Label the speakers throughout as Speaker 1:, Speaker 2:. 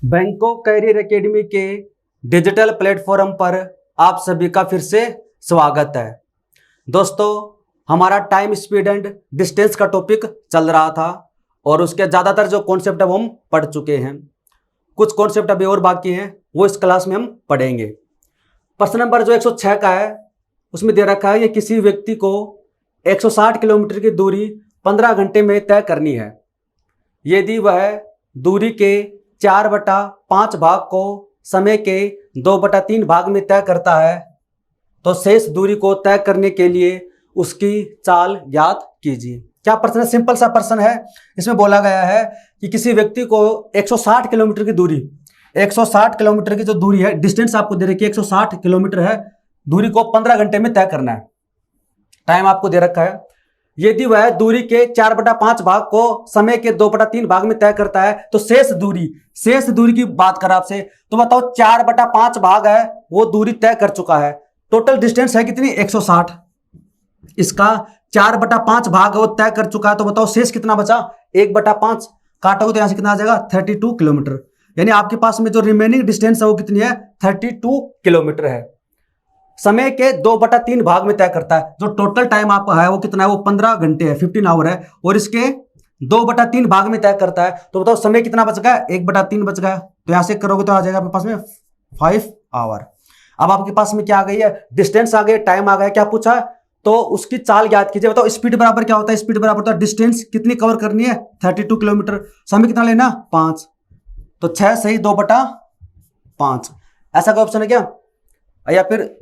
Speaker 1: बैंकों career academy के digital platform पर आप सभी का फिर से स्वागत है। दोस्तों, हमारा टाइम स्पीड एंड डिस्टेंस का टॉपिक चल रहा था और उसके ज़्यादातर जो कॉन्सेप्ट है वो हम पढ़ चुके हैं। कुछ कॉन्सेप्ट अभी और बाकी हैं, वो इस क्लास में हम पढ़ेंगे। प्रश्न नंबर जो 106 का है उसमें दे रखा है, ये किसी व्यक्ति को 160 किलोमीटर की दूरी 15 घंटे में तय करनी है। यदि वह दूरी के 4/5 भाग को समय के 2/3 भाग में तय करता है तो शेष दूरी को तय करने के लिए उसकी चाल ज्ञात कीजिए। क्या प्रश्न है? सिंपल सा प्रश्न है। इसमें बोला गया है कि किसी व्यक्ति को 160 किलोमीटर की दूरी, 160 किलोमीटर की जो दूरी है, डिस्टेंस आपको दे रखी है 160 किलोमीटर है, दूरी को 15 घंटे में तय करना है। टाइम आपको दे रखा है। यदि वह दूरी के 4/5 भाग को समय के 2/3 भाग में तय करता है तो शेष दूरी की बात कर आपसे, तो बताओ 4/5 भाग है वो दूरी तय कर चुका है। टोटल डिस्टेंस है कितनी? 160। इसका 4/5 भाग है वो तय कर चुका है, तो बताओ शेष कितना बचा? 1/5 काटोगे तो यहां से कितना आ जाएगा? 32 किलोमीटर। यानी आपके पास में जो रिमेनिंग डिस्टेंस है वो कितनी है? 32 किलोमीटर है। समय के 2/3 भाग में तय करता है। जो टोटल टाइम आपका है वो कितना है? वो 15 घंटे है, 15 आवर है, और इसके 2/3 भाग में तय करता है, तो बताओ समय कितना बच गया? 1/3 बच गया। तो यहां से करोगे तो आ जाएगा आपके पास में 5 आवर। अब आपके पास में क्या आ गई है? डिस्टेंस आ गई, टाइम आ गया। क्या पूछा? तो उसकी चाल ज्ञात कीजिए। बताओ स्पीड बराबर क्या होता है? स्पीड बराबर होता है डिस्टेंस कितनी कवर करनी है? 32 किलोमीटर। समय कितना लेना? 5। तो 6 सही 2/5। ऐसा कोई ऑप्शन है क्या? या फिर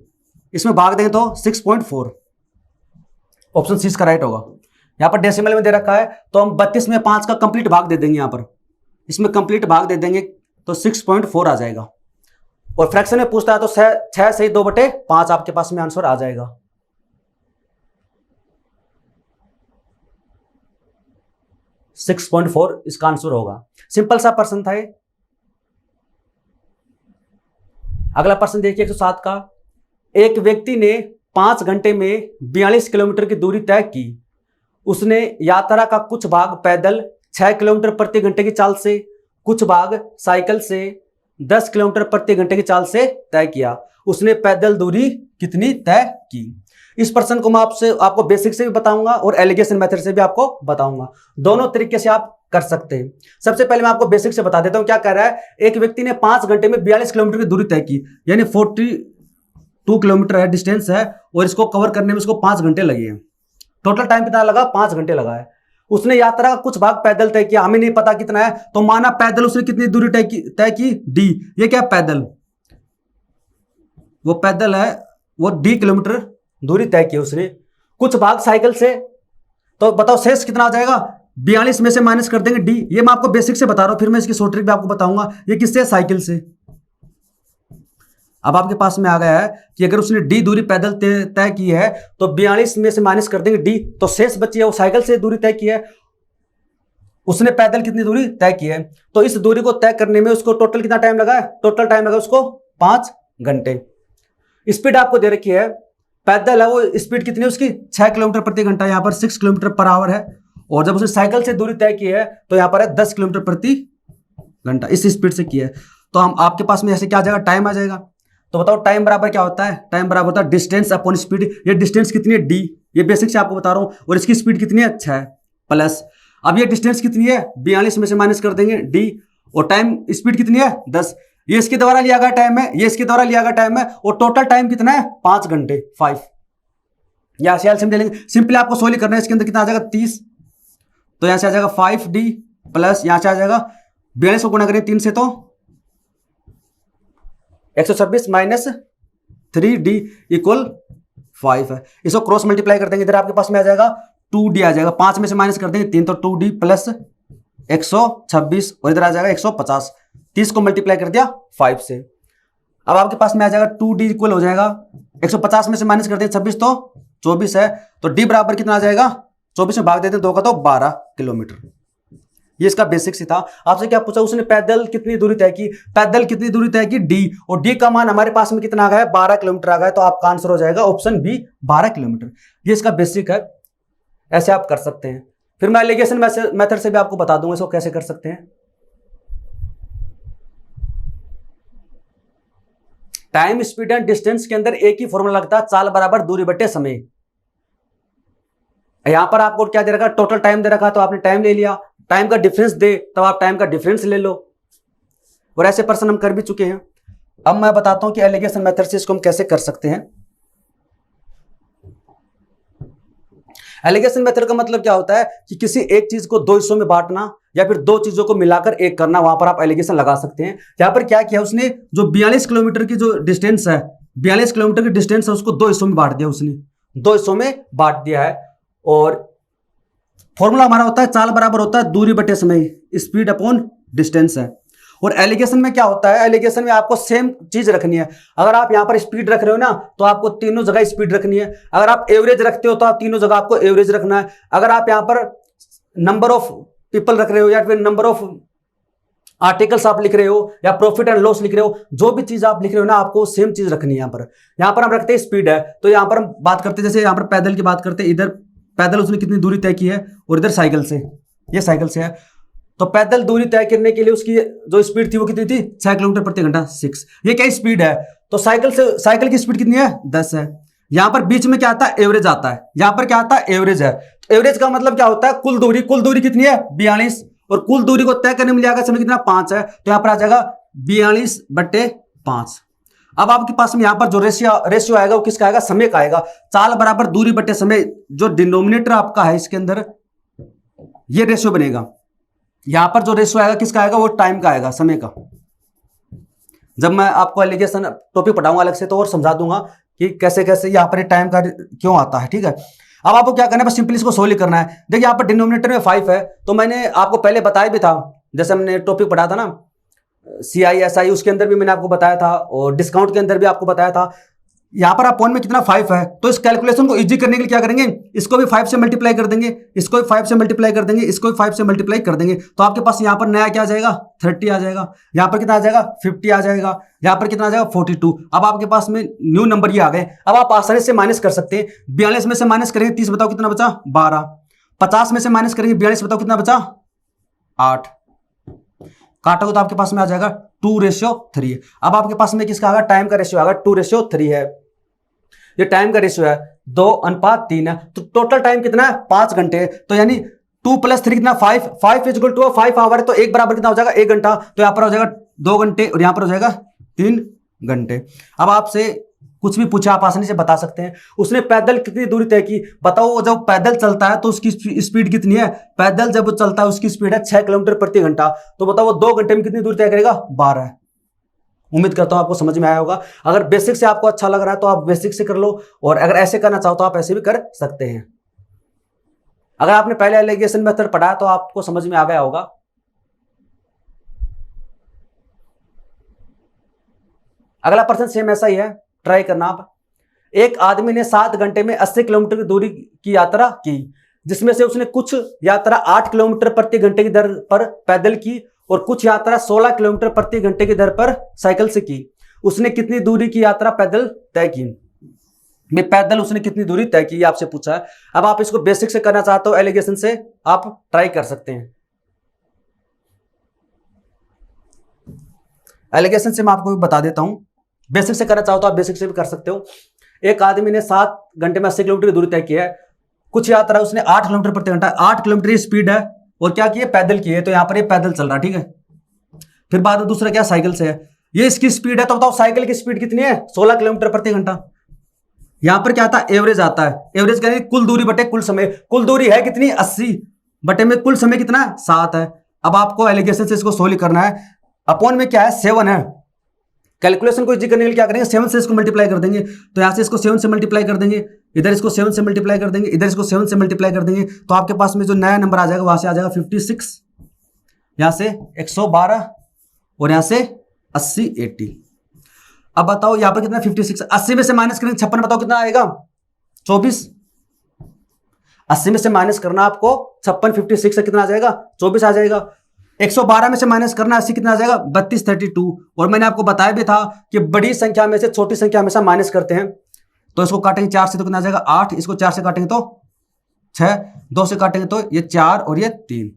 Speaker 1: इसमें भाग देंगे तो 6.4। ऑप्शन सी इसका राइट होगा। यहां पर डेसिमल में दे रखा है तो हम 32 में 5 का कंप्लीट भाग दे देंगे। यहां पर इसमें कंप्लीट भाग दे देंगे तो 6.4 आ जाएगा। और फ्रैक्शन में पूछता है तो 6 सही 2/5 आपके पास में आंसर आ जाएगा। सिक्स 6.4 इसका आंसर होगा। सिंपल सा प्रश्न था ये। अगला प्रश्न देखिए 107 का। एक व्यक्ति ने 5 घंटे में 42 किलोमीटर की दूरी तय की। उसने यात्रा का कुछ भाग पैदल 6 किलोमीटर प्रति घंटे की चाल से, कुछ भाग साइकिल से 10 किलोमीटर प्रति घंटे की चाल से तय किया। उसने पैदल दूरी कितनी तय की? इस प्रश्न को मैं आपको बेसिक से भी बताऊंगा और एलिगेशन मेथड से भी आपको बताऊंगा। दोनों तरीके से आप कर सकते हैं। सबसे पहले मैं आपको बेसिक से बता देता हूं। क्या कह रहा है? एक व्यक्ति ने 5 घंटे में 42 किलोमीटर की दूरी तय की, यानी 42 किलोमीटर है डिस्टेंस है, और इसको कवर करने में उसको 5 घंटे लगे हैं। टोटल टाइम कितना लगा? 5 घंटे लगा है। उसने यात्रा का कुछ भाग पैदल तय किया, हमें नहीं पता कितना है, तो माना पैदल उसने कितनी दूरी तय की? डी। ये क्या? पैदल, वो पैदल है, वो डी किलोमीटर दूरी तय की उसने। कुछ भाग साइकिल से, तो बताओ शेष कितना आ जाएगा? 42 में से माइनस कर देंगे डी। ये मैं आपको बेसिक से बता रहा हूं, फिर मैं इसकी शॉर्ट ट्रिक भी आपको बताऊंगा। ये किससे? साइकिल से। अब आपके पास में आ गया है कि अगर उसने डी दूरी पैदल तय की है तो 42 में से माइनस कर देंगे डी, तो शेष बची है वो साइकिल से दूरी तय की है। उसने पैदल कितनी दूरी तय की है, तो इस दूरी को तय करने में उसको टोटल कितना टाइम लगा है? टोटल टाइम लगा उसको 5 घंटे। स्पीड आपको दे रखी है, पैदल है वो स्पीड कितनी है उसकी? 6 किलोमीटर प्रति घंटा, यहाँ पर 6 किलोमीटर पर आवर है। और जब उसने साइकिल से दूरी तय की है तो यहाँ पर है 10 किलोमीटर प्रति घंटा, इस स्पीड से की है। तो हम आपके पास में ऐसे क्या आ जाएगा? टाइम आ जाएगा। तो बताओ टाइम बराबर क्या होता है? टाइम बराबर होता है डिस्टेंस अपॉन स्पीड। ये डिस्टेंस कितनी है? डी। ये बेसिक से आपको बता रहा हूं। और इसकी स्पीड कितनी है? 6 प्लस, अब ये डिस्टेंस कितनी है? 42 में से माइनस कर देंगे डी, और टाइम स्पीड कितनी है? 10। ये इसके द्वारा लिया गया टाइम है, ये इसके द्वारा लिया गया टाइम है, और टोटल टाइम कितना है? 5 घंटे 5। यहां से एलसीएम ले लेंगे, सिंपली आपको सोल्व करना है। इसके अंदर कितना आ जाएगा? 30। तो यहां से आ जाएगा 5d प्लस यहां से आ जाएगा 42 को गुणा करें 3 से तो 126 माइनस 3d इक्वल 5 है। इसको क्रॉस मल्टीप्लाई कर देंगे, इधर आपके पास में आ जाएगा 2d आ जाएगा। 5 में से माइनस कर देंगे 3, तो 2d प्लस 126, और इधर आ जाएगा 150। 30 को मल्टीप्लाई कर दिया 5 से। अब आपके पास में आ जाएगा 2d इक्वल हो जाएगा 150 में से माइनस कर दें 26 तो 24 है, तो d बराबर कितना आ जाएगा? 24 में भाग देते हैं 2 का तो 12 किलोमीटर। ये इसका बेसिक सी था। आपसे क्या पूछा? उसने पैदल कितनी दूरी तय की? पैदल कितनी दूरी तय की? डी। और डी का मान हमारे पास में कितना आ गया है? 12 किलोमीटर आ गया है। तो आपका आंसर हो जाएगा ऑप्शन बी, 12 किलोमीटर। ये इसका बेसिक है, ऐसे आप कर सकते हैं। फिर मैं एलिगेशन मेथड से भी आपको बता दूंगा इसको कैसे कर सकते हैं। टाइम स्पीड एंड डिस्टेंस के अंदर एक ही फॉर्मूला लगता है, चाल बराबर दूरी बटे समय। यहां पर आपको क्या दे रखा, टोटल टाइम दे रखा, तो आपने टाइम ले लिया, टाइम का डिफरेंस दे तब आप टाइम का डिफरेंस ले लो, और ऐसे प्रश्न हम कर भी चुके हैं। अब मैं बताता हूं कि एलिगेशन मेथड से इसको हम कैसे कर सकते हैं। एलिगेशन मेथड का मतलब क्या होता है कि किसी एक चीज को दो हिस्सों में बांटना या फिर दो चीजों को मिलाकर एक करना, वहां पर आप एलिगेशन लगा सकते हैं। यहां पर क्या किया उसने, जो 42 किलोमीटर की जो डिस्टेंस है, 42 किलोमीटर की डिस्टेंस है, उसको दो हिस्सों में बांट दिया, उसने दो हिस्सों में बांट दिया है। और फॉर्मूला हमारा होता है चाल बराबर होता है दूरी बटे समय, स्पीड अपॉन डिस्टेंस है। और एलिगेशन में क्या होता है, एलिगेशन में आपको सेम चीज रखनी है। अगर आप यहां पर स्पीड रख रहे हो ना, तो आपको तीनों जगह स्पीड रखनी है। अगर आप एवरेज रखते हो तो आप तीनों जगह आपको एवरेज रखना है। अगर आप यहां पर नंबर ऑफ पीपल रख रहे हो या फिर नंबर ऑफ आर्टिकल्स आप लिख रहे हो या प्रॉफिट एंड लॉस लिख रहे हो, जो भी चीज आप लिख रहे हो ना, आपको सेम चीज रखनी है। यहां पर हम रखते हैं स्पीड है, तो यहां पर हम बात करते हैं, जैसे यहां पर पैदल की बात करते हैं, इधर पैदल उसने कितनी दूरी तय की है और इधर साइकिल से, ये साइकिल से है। तो पैदल दूरी तय करने के लिए उसकी जो स्पीड थी वो कितनी थी, 6 किलोमीटर प्रति घंटा, 6। ये क्या स्पीड है, तो साइकिल की स्पीड कितनी है, 10 है। यहां पर बीच में क्या आता है, एवरेज आता है। यहां पर क्या आता है, एवरेज है। एवरेज का मतलब क्या होता है, कुल दूरी कितनी है, 42, और कुल दूरी को तय करने में लिया समय कितना, 5 है। तो यहां पर आ जाएगा 42/5। अब आपके पास में यहां पर जो रेशियो आएगा वो किसका आएगा, समय का आएगा। चाल बराबर दूरी बटे समय, जो डिनोमिनेटर आपका है इसके अंदर ये रेशियो बनेगा। यहां पर जो रेशियो आएगा किसका आएगा, वो टाइम का आएगा, समय का। जब मैं आपको एलिगेशन टॉपिक पढ़ाऊंगा अलग से तो और समझा दूंगा कि कैसे कैसे यहां पर टाइम का क्यों आता है, ठीक है। अब आपको क्या करना है, बस सिंपली इसको सोल्व करना है। देखिए यहां पर डिनोमिनेटर में 5 है, तो मैंने आपको पहले बताया भी था, जैसे हमने टॉपिक पढ़ा था ना CISI, उसके अंदर भी मैंने आपको बताया था, और डिस्काउंट के अंदर भी आपको बताया था। यहां पर अपॉन में कितना 5 है, तो इस कैलकुलेशन को इजी करने के लिए क्या करेंगे, इसको भी 5 से मल्टीप्लाई कर देंगे, इसको भी 5 से मल्टीप्लाई कर देंगे, इसको भी 5 से मल्टीप्लाई कर देंगे, तो आपके पास यहां पर नया क्या आ जाएगा, 30 आ जाएगा। यहां पर कितना आ जाएगा, 50 आ जाएगा। यहां पर कितना आ जाएगा, 42। अब आपके पास में न्यू नंबर ये आ गए। अब आप आसानी से माइनस कर सकते हैं। 42 में से माइनस करेंगे 30, बताओ कितना बचा, 12। 50 में से माइनस करेंगे 42, बताओ कितना बचा, 8। काटोगे तो आपके पास में आ जाएगा 2:3। अब आपके पास में किसका आएगा, टाइम का रेशियो आएगा, 2:3 है। ये टाइम का रेशियो है, 2:3 है। तो टोटल टाइम कितना है, 5 घंटे। तो यानी 2 + 3 कितना, 5। 5 = 5 आवर है, तो एक बराबर कितना हो जाएगा, 1 घंटा। तो यहां पर हो जाएगा 2 घंटे और यहां पर हो जाएगा 3 घंटे। अब आपसे कुछ भी पूछा आप आसानी से बता सकते हैं। उसने पैदल कितनी दूरी तय की, बताओ। जब पैदल चलता है तो उसकी स्पीड कितनी है, पैदल जब चलता है उसकी स्पीड है 6 किलोमीटर प्रति घंटा। तो बताओ वो 2 घंटे में कितनी दूरी तय करेगा, 12। उम्मीद करता हूं आपको समझ में आया होगा। अगर बेसिक से आपको अच्छा लग रहा है तो आप बेसिक से कर लो, और अगर ऐसे करना चाहो तो आप ऐसे भी कर सकते हैं। अगर आपने पहले एलिगेशन मेथड पढ़ा है तो आपको समझ में आ गया होगा। अगला प्रश्न सेम ऐसा ही है, ट्राई करना आप। एक आदमी ने 7 घंटे में 80 किलोमीटर की दूरी की यात्रा की, जिसमें से उसने कुछ यात्रा 8 किलोमीटर प्रति घंटे की दर पर पैदल की और कुछ यात्रा 16 किलोमीटर प्रति घंटे की दर पर साइकिल से की। उसने कितनी दूरी की यात्रा पैदल तय की। पैदल उसने कितनी दूरी तय की, आपसे पूछा है। अब आप इसको बेसिक से करना चाहते हो, एलिगेशन से आप ट्राई कर सकते हैं। एलिगेशन से मैं आपको बता देता हूं, बेसिक से करना चाहो तो आप बेसिक से भी कर सकते हो। एक आदमी ने 7 घंटे में 80 किलोमीटर की दूरी तय की है, कुछ यात्रा उसने 8 किलोमीटर प्रति घंटा, 8 किलोमीटर की स्पीड है, और क्या किए, पैदल किए। तो यहां पर ये पैदल चल रहा है, ठीक है। फिर बाद में दूसरा क्या, साइकिल से है। ये इसकी स्पीड है, तो बताओ साइकिल की स्पीड कितनी है, 16 किलोमीटर प्रति घंटा। यहां पर क्या आता है, एवरेज आता है। एवरेज करेंगे कुल दूरी बटे कुल समय। कुल दूरी है कितनी, 80 बटे में कुल समय कितना, 7 है। अब आपको एलिगेशन से इसको सोल्व करना है। अपॉन में क्या है, 7 है। कैलकुलेशन को इजी करने के लिए क्या करेंगे, 7 से इसको मल्टीप्लाई कर देंगे। तो यहां से इसको 7 से मल्टीप्लाई कर देंगे, इधर इसको 7 से मल्टीप्लाई कर देंगे, इधर इसको 7 से मल्टीप्लाई कर देंगे। तो आपके पास में जो नया नंबर आ जाएगा वहां से आ जाएगा 56, यहां से 112 और यहां से 80, 80। अब बताओ यहां पर कितना, 56। 80 में से माइनस करेंगे 56, बताओ कितना आएगा, 24। 80 में से माइनस करना आपको 56, 56 से कितना आ जाएगा, 24 आ जाएगा। 112 में से माइनस करना 80, कितना आ जाएगा, 32, 32। और मैंने आपको बताया भी था कि बड़ी संख्या में से छोटी संख्या हमेशा माइनस करते हैं। तो इसको काटेंगे 4 से तो कितना आ जाएगा, 8। इसको 4 से काटेंगे तो 6, 2 से काटेंगे तो ये 4 और ये 3।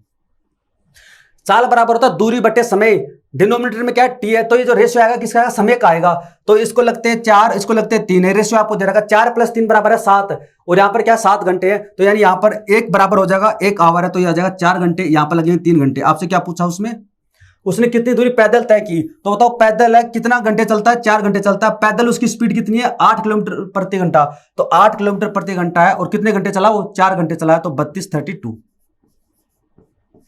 Speaker 1: चाल बराबर होता है दूरी बटे समय। डिनोमिनेटर में क्या है, टी है, तो ये जो रेशियो आएगा किसका आएगा, समय का आएगा। तो इसको लगते हैं 4, इसको लगते हैं 3 है, रेशियो आपको दे रखा 4 + 3 बराबर है 7, और यहाँ पर क्या 7 घंटे है, तो यानी यहाँ पर 1 बराबर हो जाएगा 1 आवर है, तो ये आ जाएगा 4 घंटे, यहाँ पर लगेंगे 3 घंटे। आपसे क्या पूछा उसमें, उसने कितनी दूरी पैदल तय की, तो बताओ पैदल है कितना घंटे चलता है, 4 घंटे चलता है। पैदल उसकी स्पीड कितनी है, 8 किलोमीटर प्रति घंटा, तो 8 किलोमीटर प्रति घंटा है, और कितने घंटे चला वो, 4 घंटे चला है, तो 32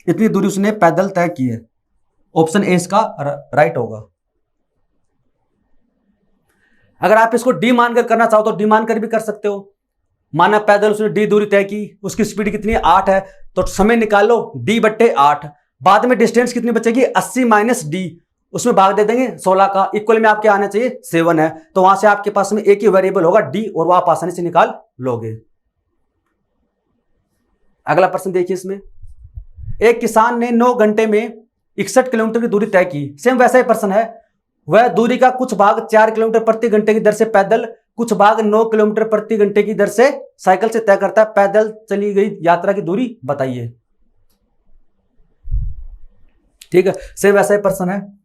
Speaker 1: इतनी दूरी उसने पैदल तय की है। ऑप्शन ए इसका राइट होगा। अगर आप इसको डी मानकर करना चाहो तो डी मानकर भी कर सकते हो। माना पैदल उसने डी दूरी तय की, उसकी स्पीड कितनी है, 8 है, तो समय निकालो d/8। बाद में डिस्टेंस कितनी बचेगी, 80 - d, उसमें भाग दे देंगे 16 का, इक्वल में आपके आना चाहिए 7 है, तो वहां से आपके पास में एक ही वेरिएबल होगा d, और वो आप आसानी से निकाल लोगे। अगला प्रश्न देखिए, इसमें एक किसान ने 9 घंटे में 61 किलोमीटर की दूरी तय की। सेम वैसा ही प्रश्न है, वह दूरी का कुछ भाग 4 किलोमीटर प्रति घंटे की दर से पैदल, कुछ भाग 9 किलोमीटर प्रति घंटे की दर से साइकिल से तय करता है। पैदल चली गई यात्रा की दूरी बताइए। ठीक है, सेम वैसा ही प्रश्न है,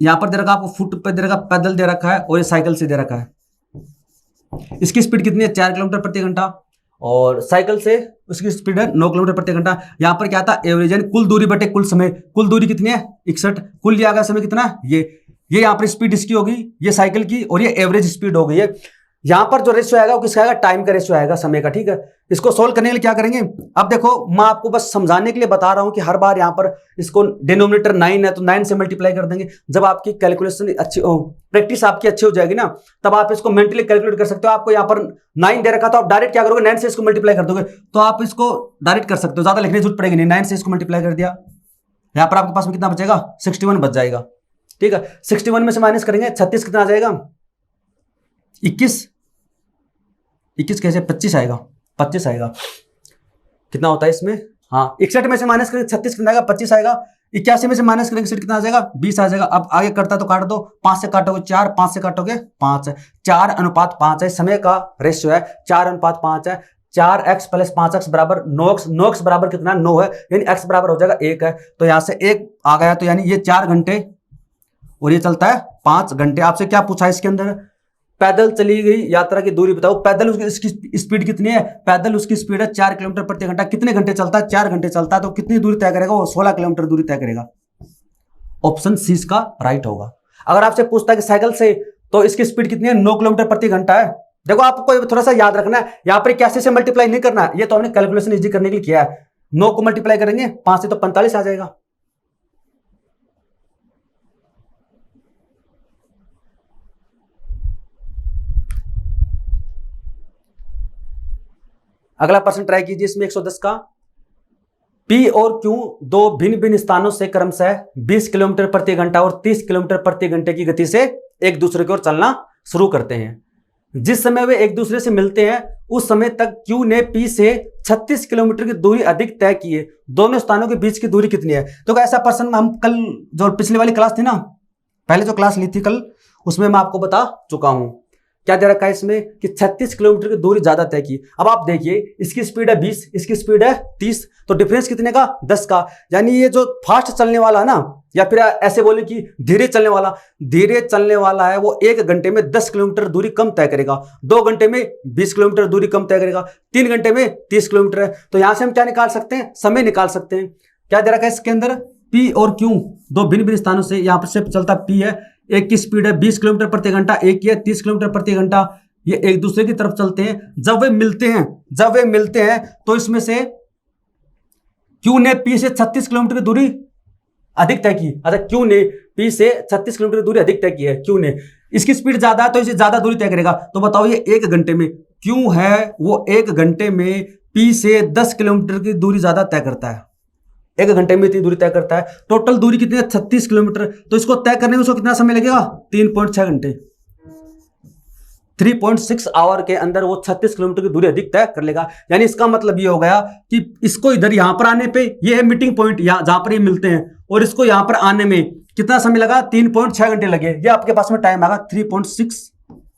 Speaker 1: यहां पर दे रखा आपको फुट पे दे रखा, पैदल दे रखा है, और ये साइकिल से दे रखा है। इसकी स्पीड कितनी है, 4 किलोमीटर प्रति घंटा, और साइकिल से उसकी स्पीड है 9 किलोमीटर प्रति घंटा। यहां पर क्या था, एवरेज यानी कुल दूरी बटे कुल समय। कुल दूरी कितनी है, 61, कुल लिया गया समय कितना है, ये यहाँ पर स्पीड इसकी होगी, ये साइकिल की, और ये एवरेज स्पीड हो गई है। यहां पर जो रेशियो आएगा वो किसका आएगा, टाइम का रेशियो आएगा, समय का। ठीक है, इसको सोल्व करने के लिए क्या करेंगे, अब देखो मैं आपको बस समझाने के लिए बता रहा हूं कि हर बार यहां पर इसको डिनोमिनेटर 9 है तो 9 से मल्टीप्लाई कर देंगे। जब आपकी कैलकुलेशन अच्छी प्रैक्टिस आपकी अच्छी हो जाएगी ना, तब आप इसको मेंटली कैलकुलेट कर सकते हो। आपको यहाँ पर 9 दे रखा, तो आप डायरेक्ट क्या करोगे, 9 से इसको मल्टीप्लाई कर दोगे, तो आप इसको डायरेक्ट कर सकते हो, ज्यादा लिखने की जरूरत पड़ेगी नहीं। 9 से इसको मल्टीप्लाई कर दिया, यहाँ पर आपके पास में कितना बचेगा, 61 बच जाएगा। ठीक है, 61 में से माइनस करेंगे 36 कितना आ जाएगा, 21 कैसे, 25 आएगा, 25 आएगा। कितना होता है इसमें, हाँ 61 में से माइनस करेंगे 36 कितना आएगा, 25 आएगा। 81 में से माइनस करेंगे 60 कितना आ जाएगा, 20 आ जाएगा। अब आगे करता तो काट दो, 5 से काटोगे 4, 5 से काटोगे 5 है, 4:5 है। समय का रेशियो है 4:5 है। 4x + 5x बराबर 9x, 9x बराबर कितना, 9 है, यानी x बराबर हो जाएगा 1 है, तो यहां से 1 आ गया, तो यानी ये 4 घंटे और ये चलता है 5 घंटे। आपसे क्या पूछा है इसके अंदर, पैदल चली गई यात्रा की दूरी बताओ। पैदल उसकी स्पीड कितनी है, पैदल उसकी स्पीड है 4 किलोमीटर प्रति घंटा। कितने घंटे चलता है, 4 घंटे चलता है, तो कितनी दूरी तय करेगा वो, 16 किलोमीटर दूरी तय करेगा। ऑप्शन सी इसका राइट होगा। अगर आपसे पूछता है कि साइकिल से, तो इसकी स्पीड कितनी है, 9 किलोमीटर प्रति घंटा है। देखो आपको थोड़ा सा याद रखना है, यहाँ पर कैसे से मल्टीप्लाई नहीं करना है, ये तो हमने कैलकुलेशन इजी करने के लिए किया है। 9 को मल्टीप्लाई करेंगे 5 से तो 45 आ जाएगा। अगला प्रश्न ट्राई कीजिए, इसमें 110 का, P और Q दो भिन्न भिन्न स्थानों से क्रमशः 20 किलोमीटर प्रति घंटा और 30 किलोमीटर प्रति घंटे की गति से एक दूसरे की ओर चलना शुरू करते हैं। जिस समय वे एक दूसरे से मिलते हैं उस समय तक Q ने P से 36 किलोमीटर की दूरी अधिक तय की है। दोनों स्थानों के बीच की दूरी कितनी है। तो ऐसा प्रश्न हम कल जो पिछली वाली क्लास थी ना, पहले जो क्लास ली थी कल, उसमें मैं आपको बता चुका हूं। क्या दे रखा है इसमें कि 36 किलोमीटर की दूरी ज्यादा तय की। अब आप देखिए, इसकी स्पीड है 20, इसकी स्पीड है 30, तो डिफरेंस कितने का, 10 का। यानी ये जो फास्ट चलने वाला है ना, या फिर ऐसे बोले कि धीरे चलने वाला है, वो 1 घंटे में 10 किलोमीटर दूरी कम तय करेगा, 2 घंटे में 20 किलोमीटर दूरी कम तय करेगा, 3 घंटे में 30 किलोमीटर है। तो यहां से हम क्या निकाल सकते हैं, समय निकाल सकते हैं। क्या दे रखा है इसके अंदर, P और Q दो भिन्न भिन्न स्थानों से, यहां पर से चलता P है, एक की स्पीड है 20 किलोमीटर प्रति घंटा, एक की है 30 किलोमीटर प्रति घंटा। ये एक दूसरे की तरफ चलते हैं। जब वे मिलते हैं तो इसमें से Q ने P से 36 किलोमीटर की दूरी अधिक तय की। अच्छा, Q ने P से 36 किलोमीटर की दूरी अधिक तय की है। Q ने, इसकी स्पीड ज्यादा है तो इसे ज्यादा दूरी तय करेगा। तो बताओ ये 1 घंटे में, Q है वो 1 घंटे में P से 10 किलोमीटर की दूरी ज्यादा तय करता है। 1 घंटे में इतनी दूरी तय करता है। टोटल दूरी कितनी है, 36 किलोमीटर। तो इसको तय करने में उसको कितना समय लगेगा, 3.6 घंटे, 3.6 आवर के अंदर वो 36 किलोमीटर की दूरी अधिक तय कर लेगा। यानी इसका मतलब ये हो गया कि इसको इधर यहां पर आने पे, ये है मीटिंग पॉइंट, जहां पर ये मिलते हैं, और इसको यहां पर आने में कितना समय लगा, 3.6 घंटे लगे। ये आपके पास में टाइम आएगा 3.6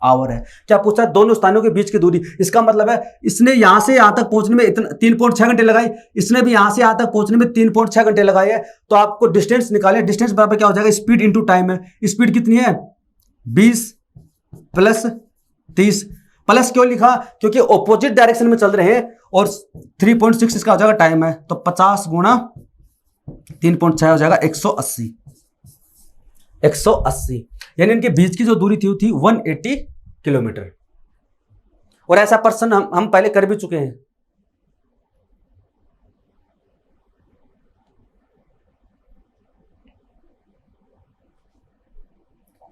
Speaker 1: आवर है। क्या पूछा है? दोनों स्थानों के बीच की दूरी। इसका मतलब है इसने यहां से यहां तक पहुंचने में इतना 3.6 घंटे लगाई, इसने भी यहां से यहां तक पहुंचने में 3.6 घंटे लगाए है। तो आपको डिस्टेंस निकाले, डिस्टेंस बराबर क्या हो जाएगा? स्पीड इंटू टाइम है। स्पीड कितनी है? 20 प्लस 30। प्लस क्यों लिखा? क्योंकि ऑपोजिट डायरेक्शन में चल रहे हैं और 3.6 इसका हो जाएगा टाइम है, तो 50 गुणा 3.6 हो जाएगा 180। 180 यानी इनके बीच की जो दूरी थी वो थी 180 किलोमीटर। और ऐसा प्रश्न हम पहले कर भी चुके हैं।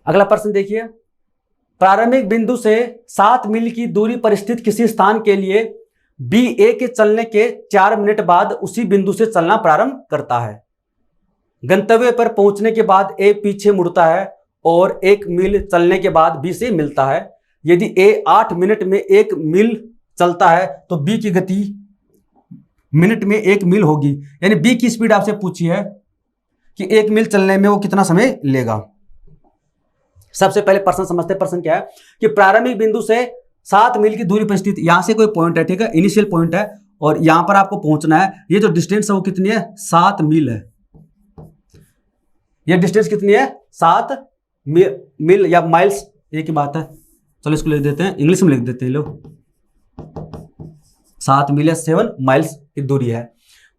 Speaker 1: अगला प्रश्न देखिए, प्रारंभिक बिंदु से 7 मील की दूरी पर स्थित किसी स्थान के लिए बी ए के चलने के 4 मिनट बाद उसी बिंदु से चलना प्रारंभ करता है। गंतव्य पर पहुंचने के बाद ए पीछे मुड़ता है और 1 मील चलने के बाद बी से मिलता है। यदि ए 8 मिनट में 1 मील चलता है तो बी की गति मिनट में 1 मील होगी। यानी बी की स्पीड आपसे पूछी है कि 1 मील चलने में वो कितना समय लेगा। सबसे पहले प्रश्न समझते हैं। प्रश्न क्या है कि प्रारंभिक बिंदु से 7 मील की दूरी पर स्थित, यहां से कोई पॉइंट है, ठीक है, इनिशियल पॉइंट है और यहां पर आपको पहुंचना है। ये जो डिस्टेंस है वो कितनी है? 7 मील है। ये डिस्टेंस कितनी है? 7 मील या माइल्स, एक ही बात है। चलो इसको लिख देते हैं, इंग्लिश में लिख देते हैं लोग। 7 मील या 7 माइल्स की दूरी है।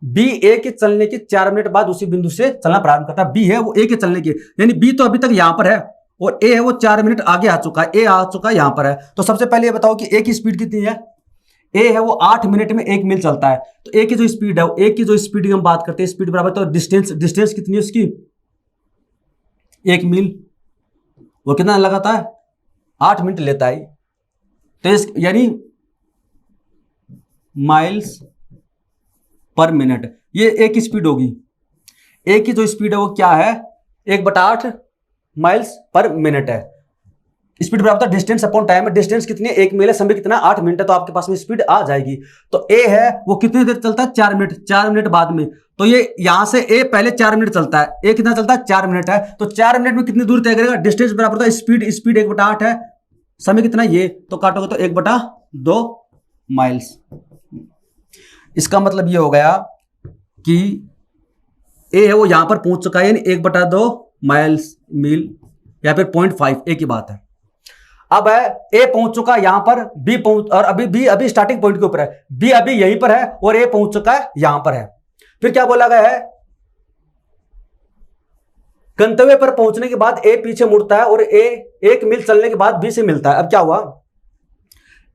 Speaker 1: बी ए के चलने के 4 मिनट बाद उसी बिंदु से चलना प्रारंभ करता है। बी है वो ए के चलने के, यानी बी तो अभी तक यहां पर है और ए है वो 4 मिनट आगे आ चुका है। ए आ चुका है, यहां पर है। तो सबसे पहले ये बताओ कि ए की स्पीड कितनी है? ए है वो 8 मिनट में 1 मील चलता है। तो ए की जो स्पीड है, ए की जो स्पीड की हम बात करते हैं, स्पीड बराबर तो डिस्टेंस कितनी है उसकी? 1 मील। वो कितना लगाता है? 8 मिनट लेता है। तो यानी माइल्स पर मिनट, ये ए की स्पीड होगी। ए की जो स्पीड है वो क्या है? 1/8 माइल्स पर मिनट है। स्पीड बराबर डिस्टेंस अपॉन टाइम है। डिस्टेंस कितनी है? 1 मील है, समय कितना? 8 मिनट है। तो आपके पास में स्पीड आ जाएगी। तो ए है वो कितनी देर चलता है? 4 मिनट। 4 मिनट बाद में, तो ये यहां से ए पहले 4 मिनट चलता है। ए कितना चलता है? 4 मिनट है। तो 4 मिनट में कितनी दूर तय करेगा? डिस्टेंस बराबर होता है स्पीड 1/8 है। समय कितना? ये तो काटोगे तो 1/2 माइल्स। इसका मतलब ये हो गया कि ए है वो यहां पर पहुंच चुका है, यानी 1/2 माइल्स, मील या फिर 0.5, एक ही बात है। अब है ए पहुंच चुका यहां पर, बी पहुंच, और अभी स्टार्टिंग पॉइंट के ऊपर है। बी अभी यहीं पर है और ए पहुंच चुका है यहां पर है। फिर क्या बोला गया है? गंतव्य पर पहुंचने के बाद ए पीछे मुड़ता है और ए 1 मील चलने के बाद बी से मिलता है। अब क्या हुआ?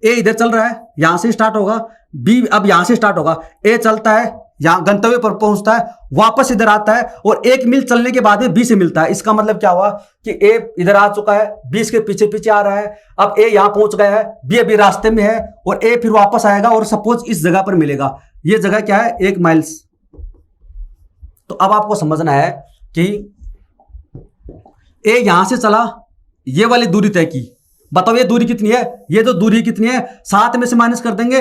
Speaker 1: ए इधर चल रहा है, यहां से स्टार्ट होगा, बी अब यहां से स्टार्ट होगा। ए चलता है, यहां गंतव्य पर पहुंचता है, वापस इधर आता है और 1 मील चलने के बाद में बी से मिलता है। इसका मतलब क्या हुआ कि ए इधर आ चुका है, बी इसके पीछे पीछे आ रहा है। अब ए यहां पहुंच गया है, बी अभी रास्ते में है और ए फिर वापस आएगा और सपोज इस जगह पर मिलेगा। ये जगह क्या है? 1 माइल्स। तो अब आपको समझना है कि ए यहां से चला, ये वाली दूरी तय की। बताओ ये दूरी कितनी है? ये जो दूरी कितनी है? 7 में से माइनस कर देंगे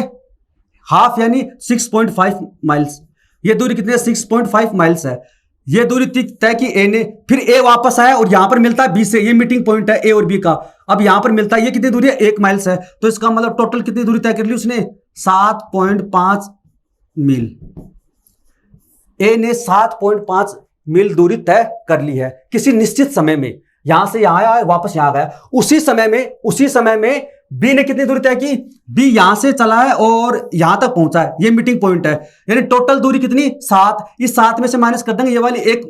Speaker 1: हाफ, यानी 6.5 माइल्स। ये दूरी कितनी है? 6.5 माइल्स है। ये दूरी तय की ए ने, फिर ए वापस आया और यहां पर मिलता है बी से। ये मीटिंग पॉइंट है ए और बी का। अब यहां पर मिलता है, ये कितनी दूरी है? 1 माइल्स है। तो इसका मतलब टोटल कितनी दूरी तय कर ली उसने? 7.5 मील। ए ने 7.5 मील दूरी तय कर ली है किसी निश्चित समय में। यहां से यहां आया, वापस यहां गया। उसी समय में बी ने कितनी दूरी तय की? बी यहां से चला है और यहां तक पहुंचा है, ये मीटिंग पॉइंट है। यानी टोटल दूरी कितनी? 7। इस 7 में से माइनस कर देंगे ये वाली 1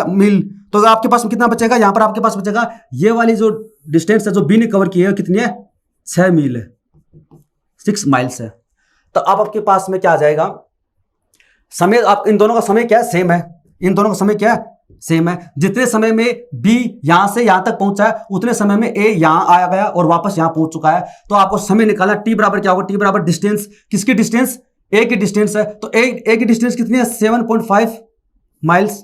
Speaker 1: मील, तो आपके पास कितना बचेगा? यहां पर आपके पास बचेगा ये वाली जो डिस्टेंस है जो बी ने कवर की है कितनी है? 6 मील है, 6 माइल्स है। तो अब आपके पास में क्या आ जाएगा? समय, आप इन दोनों का समय क्या है? सेम है। इन दोनों का समय क्या है? सेम है। जितने समय में बी यहां से यहां तक पहुंचा है उतने समय में ए यहां आया गया और वापस यहां पहुंच चुका है। तो आपको समय निकालना। टी बराबर क्या होगा? टी बराबर डिस्टेंस, किसकी डिस्टेंस? ए की डिस्टेंस है। तो ए की डिस्टेंस कितनी है? 7.5 माइल्स,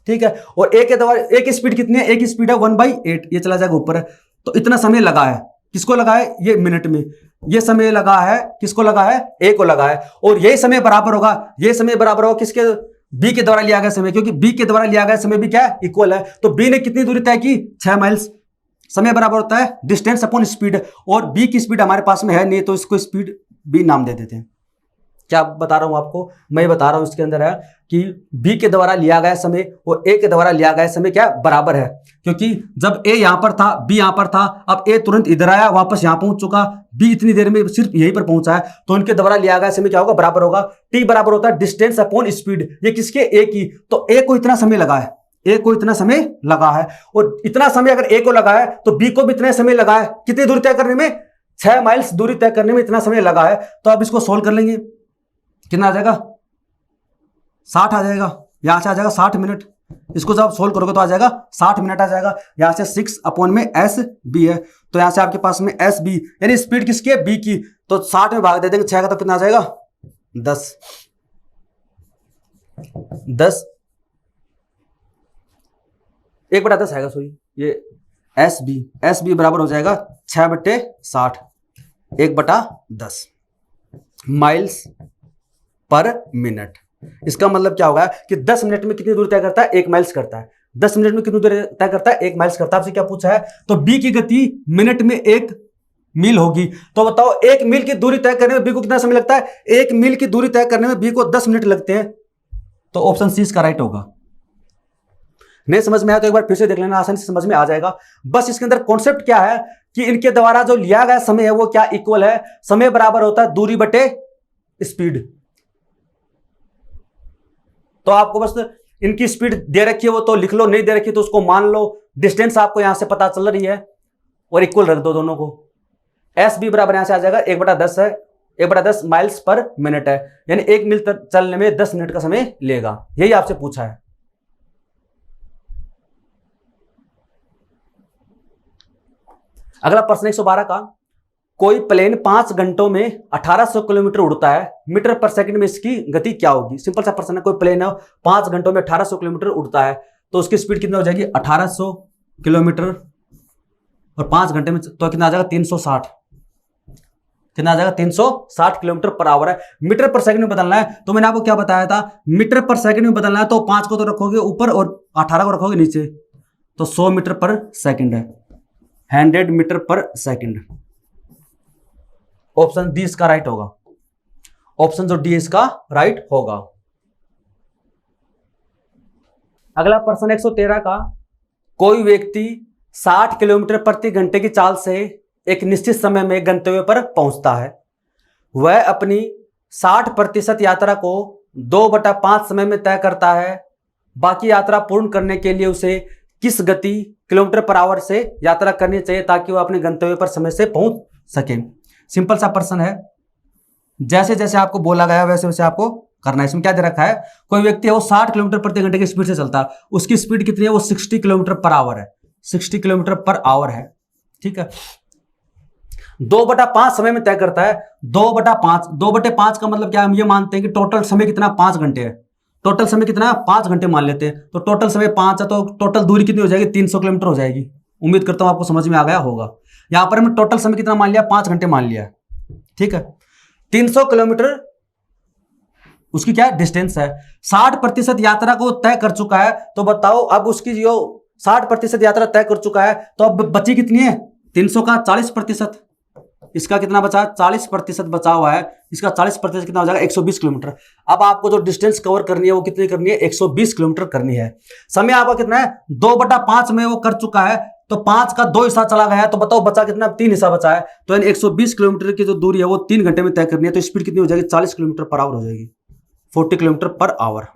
Speaker 1: ठीक है। और ए के द्वारा ए की स्पीड कितनी है? ए की स्पीड है 1/8, ये चला जाएगा ऊपर। तो इतना समय लगा है, किसको लगा है? ये मिनट में। ये समय लगा है, किसको लगा है? ए को लगा है। और यही समय बराबर होगा, ये समय बराबर होगा किसके? बी के द्वारा लिया गया समय, क्योंकि बी के द्वारा लिया गया समय भी क्या है? इक्वल है। तो बी ने कितनी दूरी तय की? 6 माइल्स। समय बराबर होता है डिस्टेंस अपॉन स्पीड, और बी की स्पीड हमारे पास में है नहीं तो इसको स्पीड बी नाम दे देते हैं। क्या बता रहा हूं आपको, मैं बता रहा हूं इसके अंदर है कि बी के द्वारा लिया गया समय और ए के द्वारा लिया गया समय क्या बराबर है, क्योंकि जब ए यहां पर था बी यहां पर था, अब ए तुरंत इधर आया वापस यहां पहुंच चुका, बी इतनी देर में सिर्फ यहीं पर पहुंचा है, तो इनके द्वारा लिया गया समय क्या होगा बराबर होगा। टी बराबर होता है डिस्टेंस अपॉन स्पीड, ये किसके ए की, तो ए को इतना समय लगा है, ए को इतना समय लगा है, और इतना समय अगर ए को लगा है तो बी को भी इतना समय लगा है, कितनी दूरी तय करने में 6 माइल्स दूरी तय करने में इतना समय लगा है। तो अब इसको सोल्व कर लेंगे, कितना आ जाएगा 60 आ जाएगा, यहां से आ जाएगा 60 मिनट, इसको जब सोल्व करोगे तो आ जाएगा 60 मिनट आ जाएगा। यहां से 6 अपॉन में एस बी है, तो यहां से आपके पास में एस बी यानी स्पीड किसकी है बी की, तो 60 में भाग दे देंगे 6 का, तो कितना आ जाएगा 10 1/10 आएगा, सॉरी ये एस बी बराबर हो जाएगा 6/60 1/10 माइल्स पर मिनट। इसका मतलब क्या होगा कि 10 मिनट में कितनी दूरी तय करता है 1 माइल्स करता है, 10 मिनट में कितनी दूरी तय करता है 1 माइल्स करता है। आपसे क्या पूछा है, तो बी की गति मिनट में 1 मील होगी, तो बताओ 1 मील की दूरी तय करने में बी को कितना समय लगता है, 1 मील की दूरी तय करने में बी को 10 मिनट लगते हैं, तो ऑप्शन सी इसका राइट होगा। नहीं समझ में आया तो एक बार फिर से देख लेना, आसानी से समझ में आ जाएगा। बस इसके अंदर कॉन्सेप्ट क्या है कि इनके द्वारा जो लिया गया समय है वो क्या इक्वल है, समय बराबर होता है दूरी बटे स्पीड। तो आपको बस इनकी स्पीड दे रखी है वो तो लिख लो, नहीं दे रखी तो उसको मान लो, डिस्टेंस आपको यहां से पता चल रही है और इक्वल रख दो दोनों को। एस बी बराबर यहां से आ जाएगा 1/10 है, 1/10 माइल्स पर मिनट है, यानी 1 मील चलने में 10 मिनट का समय लेगा, यही आपसे पूछा है। अगला प्रश्न 112 का, कोई प्लेन 5 घंटों में 1800 किलोमीटर उड़ता है, मीटर पर सेकंड में इसकी गति क्या होगी। सिंपल सा प्रश्न है, कोई प्लेन है 5 घंटों में 1800 किलोमीटर उड़ता है, तो उसकी स्पीड कितनी हो जाएगी 1800 किलोमीटर, और 5 घंटे में तो कितना आ जाएगा 360, कितना आ जाएगा 360 किलोमीटर पर आवर है। मीटर पर सेकंड में बदलना है, तो मैंने आपको क्या बताया था, मीटर पर सेकंड में बदलना है तो 5 को तो रखोगे ऊपर और 18 को रखोगे नीचे, तो 100 मीटर पर सेकंड है, 100 मीटर पर सेकंड। ऑप्शन डी इसका राइट होगा, ऑप्शन जो डी इसका राइट होगा। अगला प्रश्न 113 का, कोई व्यक्ति 60 किलोमीटर प्रति घंटे की चाल से एक निश्चित समय में गंतव्य पर पहुंचता है, वह अपनी 60% यात्रा को 2/5 समय में तय करता है, बाकी यात्रा पूर्ण करने के लिए उसे किस गति किलोमीटर पर आवर से यात्रा करनी चाहिए ताकि वह अपने गंतव्य पर समय से पहुंच सके। सिंपल सा प्रश्न है, जैसे जैसे आपको बोला गया वैसे वैसे आपको करना है। इसमें क्या दे रखा है, कोई व्यक्ति है वो 60 किलोमीटर प्रति घंटे की स्पीड से चलता है, उसकी स्पीड कितनी है, वो 60 किलोमीटर पर आवर है, 60 किलोमीटर पर आवर है, ठीक है। 2/5 समय में तय करता है, 2/5 का मतलब क्या, हम ये मानते हैं कि टोटल समय कितना 5 घंटे है, टोटल समय कितना 5 घंटे मान लेते हैं, तो टोटल समय 5 है, तो टोटल दूरी कितनी हो जाएगी 300 किलोमीटर हो जाएगी। उम्मीद करता हूं आपको समझ में आ गया होगा। यहां पर हमने टोटल समय कितना मान लिया 5 घंटे मान लिया, ठीक है। 300 किलोमीटर उसकी क्या डिस्टेंस है, 60% यात्रा को तय कर चुका है, तो बताओ अब उसकी जो 60% यात्रा तय कर चुका है, तो अब बची कितनी है 300 का 40%, इसका कितना बचा 40% बचा हुआ है, इसका 40% कितना हो जाएगा 120 किलोमीटर। अब आपको जो डिस्टेंस कवर करनी है वो कितनी करनी है 120 किलोमीटर करनी है। समय आपका कितना है 2/5 में वो कर चुका है, तो 5 का 2 हिस्सा चला गया है, तो बताओ बचा कितना 3 हिस्सा बचा है, तो यानी 120 किलोमीटर की जो दूरी है वो 3 घंटे में तय करनी है, तो स्पीड कितनी हो जाएगी 40 किलोमीटर पर आवर हो जाएगी, 40 किलोमीटर पर आवर।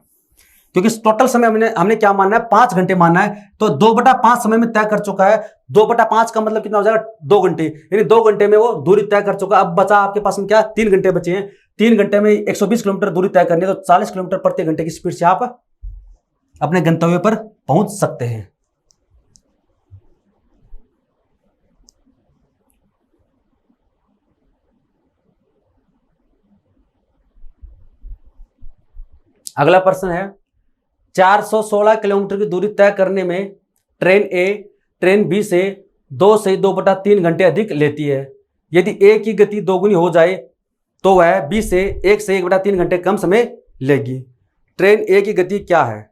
Speaker 1: क्योंकि टोटल समय हमने क्या मानना है 5 घंटे मानना है, तो 2/5 समय में तय कर चुका है, 2/5 का मतलब कितना हो जाएगा 2 घंटे, यानी 2 घंटे में वो दूरी तय कर चुका है। अब बचा आपके पास में क्या 3 घंटे बचे हैं, 3 घंटे में 120 किलोमीटर दूरी तय करनी है, तो 40 किलोमीटर प्रति घंटे की स्पीड से आप अपने गंतव्य पर पहुंच सकते हैं। अगला प्रश्न है 416 किलोमीटर की दूरी तय करने में ट्रेन ए ट्रेन बी से 2 से 2/3 घंटे अधिक लेती है। यदि ए की गति दोगुनी हो जाए तो वह बी से 1/3 घंटे कम समय लेगी। ट्रेन ए की गति क्या है।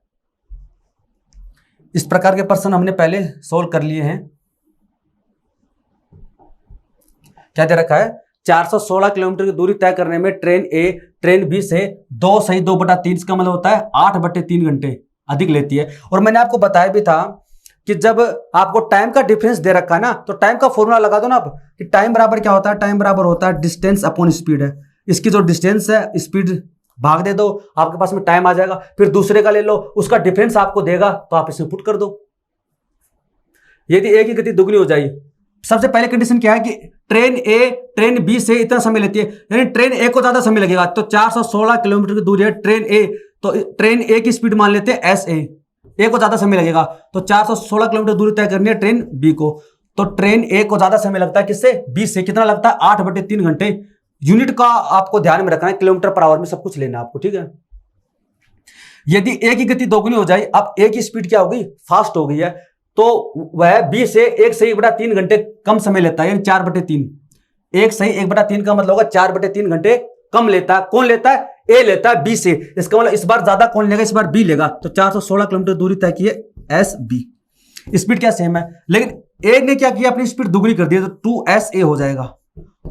Speaker 1: इस प्रकार के प्रश्न हमने पहले सोल्व कर लिए हैं। क्या दे रखा है, 416 किलोमीटर की दूरी तय करने में ट्रेन ए ट्रेन बी से 2/2/3, इसका मतलब होता है 8/3 घंटे अधिक लेती है। और मैंने आपको बताया भी था कि जब आपको टाइम का डिफरेंस दे रखा है ना, तो टाइम का फॉर्मूला लगा दो ना आप, कि टाइम बराबर क्या होता है, टाइम बराबर होता है डिस्टेंस अपॉन स्पीड है। इसकी जो डिस्टेंस है, स्पीड भाग दे दो, आपके पास में टाइम आ जाएगा। फिर दूसरे का ले लो, उसका डिफरेंस आपको देगा, तो आप इसमें पुट कर दो। यदि ए की गति दुगनी हो जाए, सबसे पहले कंडीशन क्या है कि ट्रेन ए ट्रेन बी से इतना समय लेती है, यानी ट्रेन ए को ज्यादा समय लगेगा। तो 416 किलोमीटर की दूरी है ट्रेन ए, तो ट्रेन ए की स्पीड मान लेते हैं एस ए को ज्यादा समय लगेगा। तो 416 किलोमीटर दूरी तय करनी है ट्रेन बी को, तो ट्रेन ए को ज्यादा समय लगता है किससे, बी से। कितना लगता है, 8/3 घंटे। यूनिट का आपको ध्यान में रखना है, किलोमीटर पर आवर में सब कुछ लेना है आपको, ठीक है। यदि ए की गति दोगुनी हो जाए, अब ए की स्पीड क्या होगी, फास्ट हो गई है, तो वह बी से 1/3 घंटे कम समय लेता है, यानी 4/3। 1/3 का मतलब होगा 4/3 घंटे कम लेता है। कौन लेता है, ए लेता है बी से। इसका मतलब इस बार ज्यादा कौन लेगा, इस बार बी लेगा। तो 416 किलोमीटर दूरी तय की है एस बी, स्पीड क्या सेम है, लेकिन ए ने क्या किया, अपनी स्पीड दुगनी कर दी, तो 2SA हो जाएगा।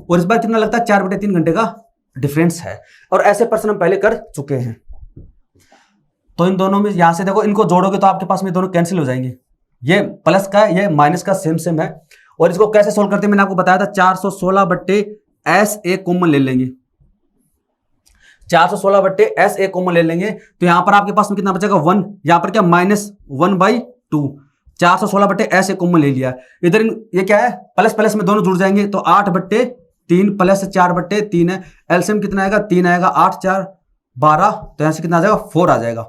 Speaker 1: और इस बार कितना लगता है, 4/3 घंटे का डिफरेंस है। और ऐसे प्रश्न हम पहले कर चुके हैं। तो इन दोनों में यहां से देखो, इनको जोड़ोगे तो आपके पास में दोनों कैंसिल हो जाएंगे। ये प्लस का ये माइनस का सेम है। और इसको कैसे सोल्व करते हैं मैंने आपको बताया था, 416/SA कॉमन ले लेंगे। 416/SA कॉमन ले लेंगे, तो यहां पर आपके पास में कितना बचेगा, 1। यहां पर क्या, -1/2। 416/SA कॉमन ले लिया। इधर ये क्या है, प्लस प्लस में दोनों जुड़ जाएंगे, तो 8/3 प्लस 4/3 है। एलसीएम कितना आएगा, 3 आएगा, 8 4 12, तो यहां से कितना आ जाएगा, 4 आ जाएगा।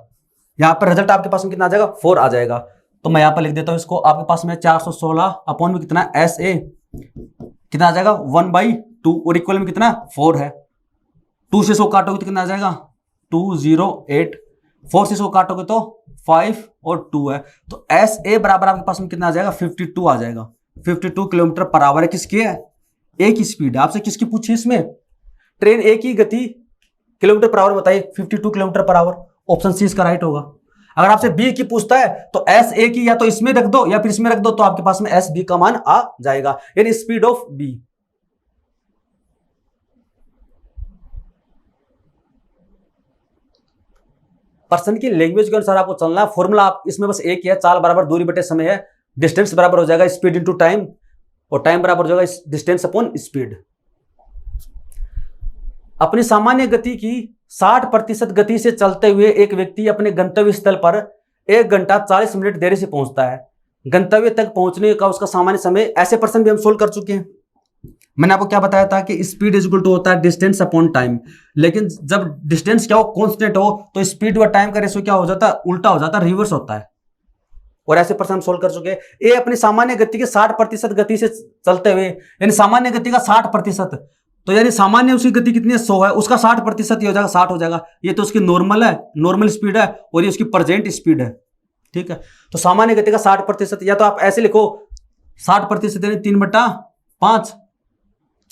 Speaker 1: यहां पर रिजल्ट आपके पास में कितना आ जाएगा, 4 आ जाएगा। तो मैं यहां पर लिख देता हूं इसको, आपके पास में 416 अपॉन में कितना SA कितना आ जाएगा, 1/2, और इक्वल में कितना 4 है। 2 से 100 काटोगे तो कितना आ जाएगा, 208। 4 से 100 काटोगे तो 5 और 2 है। तो SA बराबर आपके पास में कितना आ जाएगा, 52 आ जाएगा। 52 किलोमीटर पर आवर है। किसकी है, ए की स्पीड। आपसे किसकी पूछी इसमें, ट्रेन ए की गति किलोमीटर पर आवर बताइए, 52 kilometre per hour. Option C इसका राइट होगा। अगर आपसे बी की पूछता है तो SA की या तो इसमें रख दो या फिर इसमें रख दो, तो आपके पास में SB का मान आ जाएगा, यानी स्पीड ऑफ बी। पर्सन की लैंग्वेज के अनुसार आपको चलना है। फॉर्मूला आप इसमें बस एक ही है, चाल बराबर दूरी बटे समय है, डिस्टेंस बराबर हो जाएगा स्पीड इनटू टाइम, और टाइम बराबर हो जाएगा डिस्टेंस अपॉन स्पीड। अपनी सामान्य गति की 60% गति से चलते हुए एक व्यक्ति अपने गंतव्य स्थल पर 1 घंटा 40 मिनट देरी से पहुंचता है। गंतव्य तक पहुंचने का उसका सामान्य समय। ऐसे प्रश्न भी हम सोल्व कर चुके हैं। मैंने आपको क्या बताया था कि स्पीड इज इक्वल टू होता है डिस्टेंस अपॉन टाइम, लेकिन जब डिस्टेंस क्या हो, कांस्टेंट हो, तो स्पीड व टाइम का रेशियो क्या हो जाता है, उल्टा हो जाता है, रिवर्स होता है। और ऐसे प्रश्न हम सोल्व कर चुके हैं। ए अपनी सामान्य गति के 60% गति से चलते हुए, यानी सामान्य गति का 60%, तो यानी सामान्य उसकी गति कितनी है, 100 है, उसका 60% ये हो जाएगा, 60 हो जाएगा। ये तो उसकी नॉर्मल है, नॉर्मल स्पीड है, और ये उसकी प्रेजेंट स्पीड है, ठीक है। तो सामान्य गति का 60%, या तो आप ऐसे लिखो 60% यानी 3/5।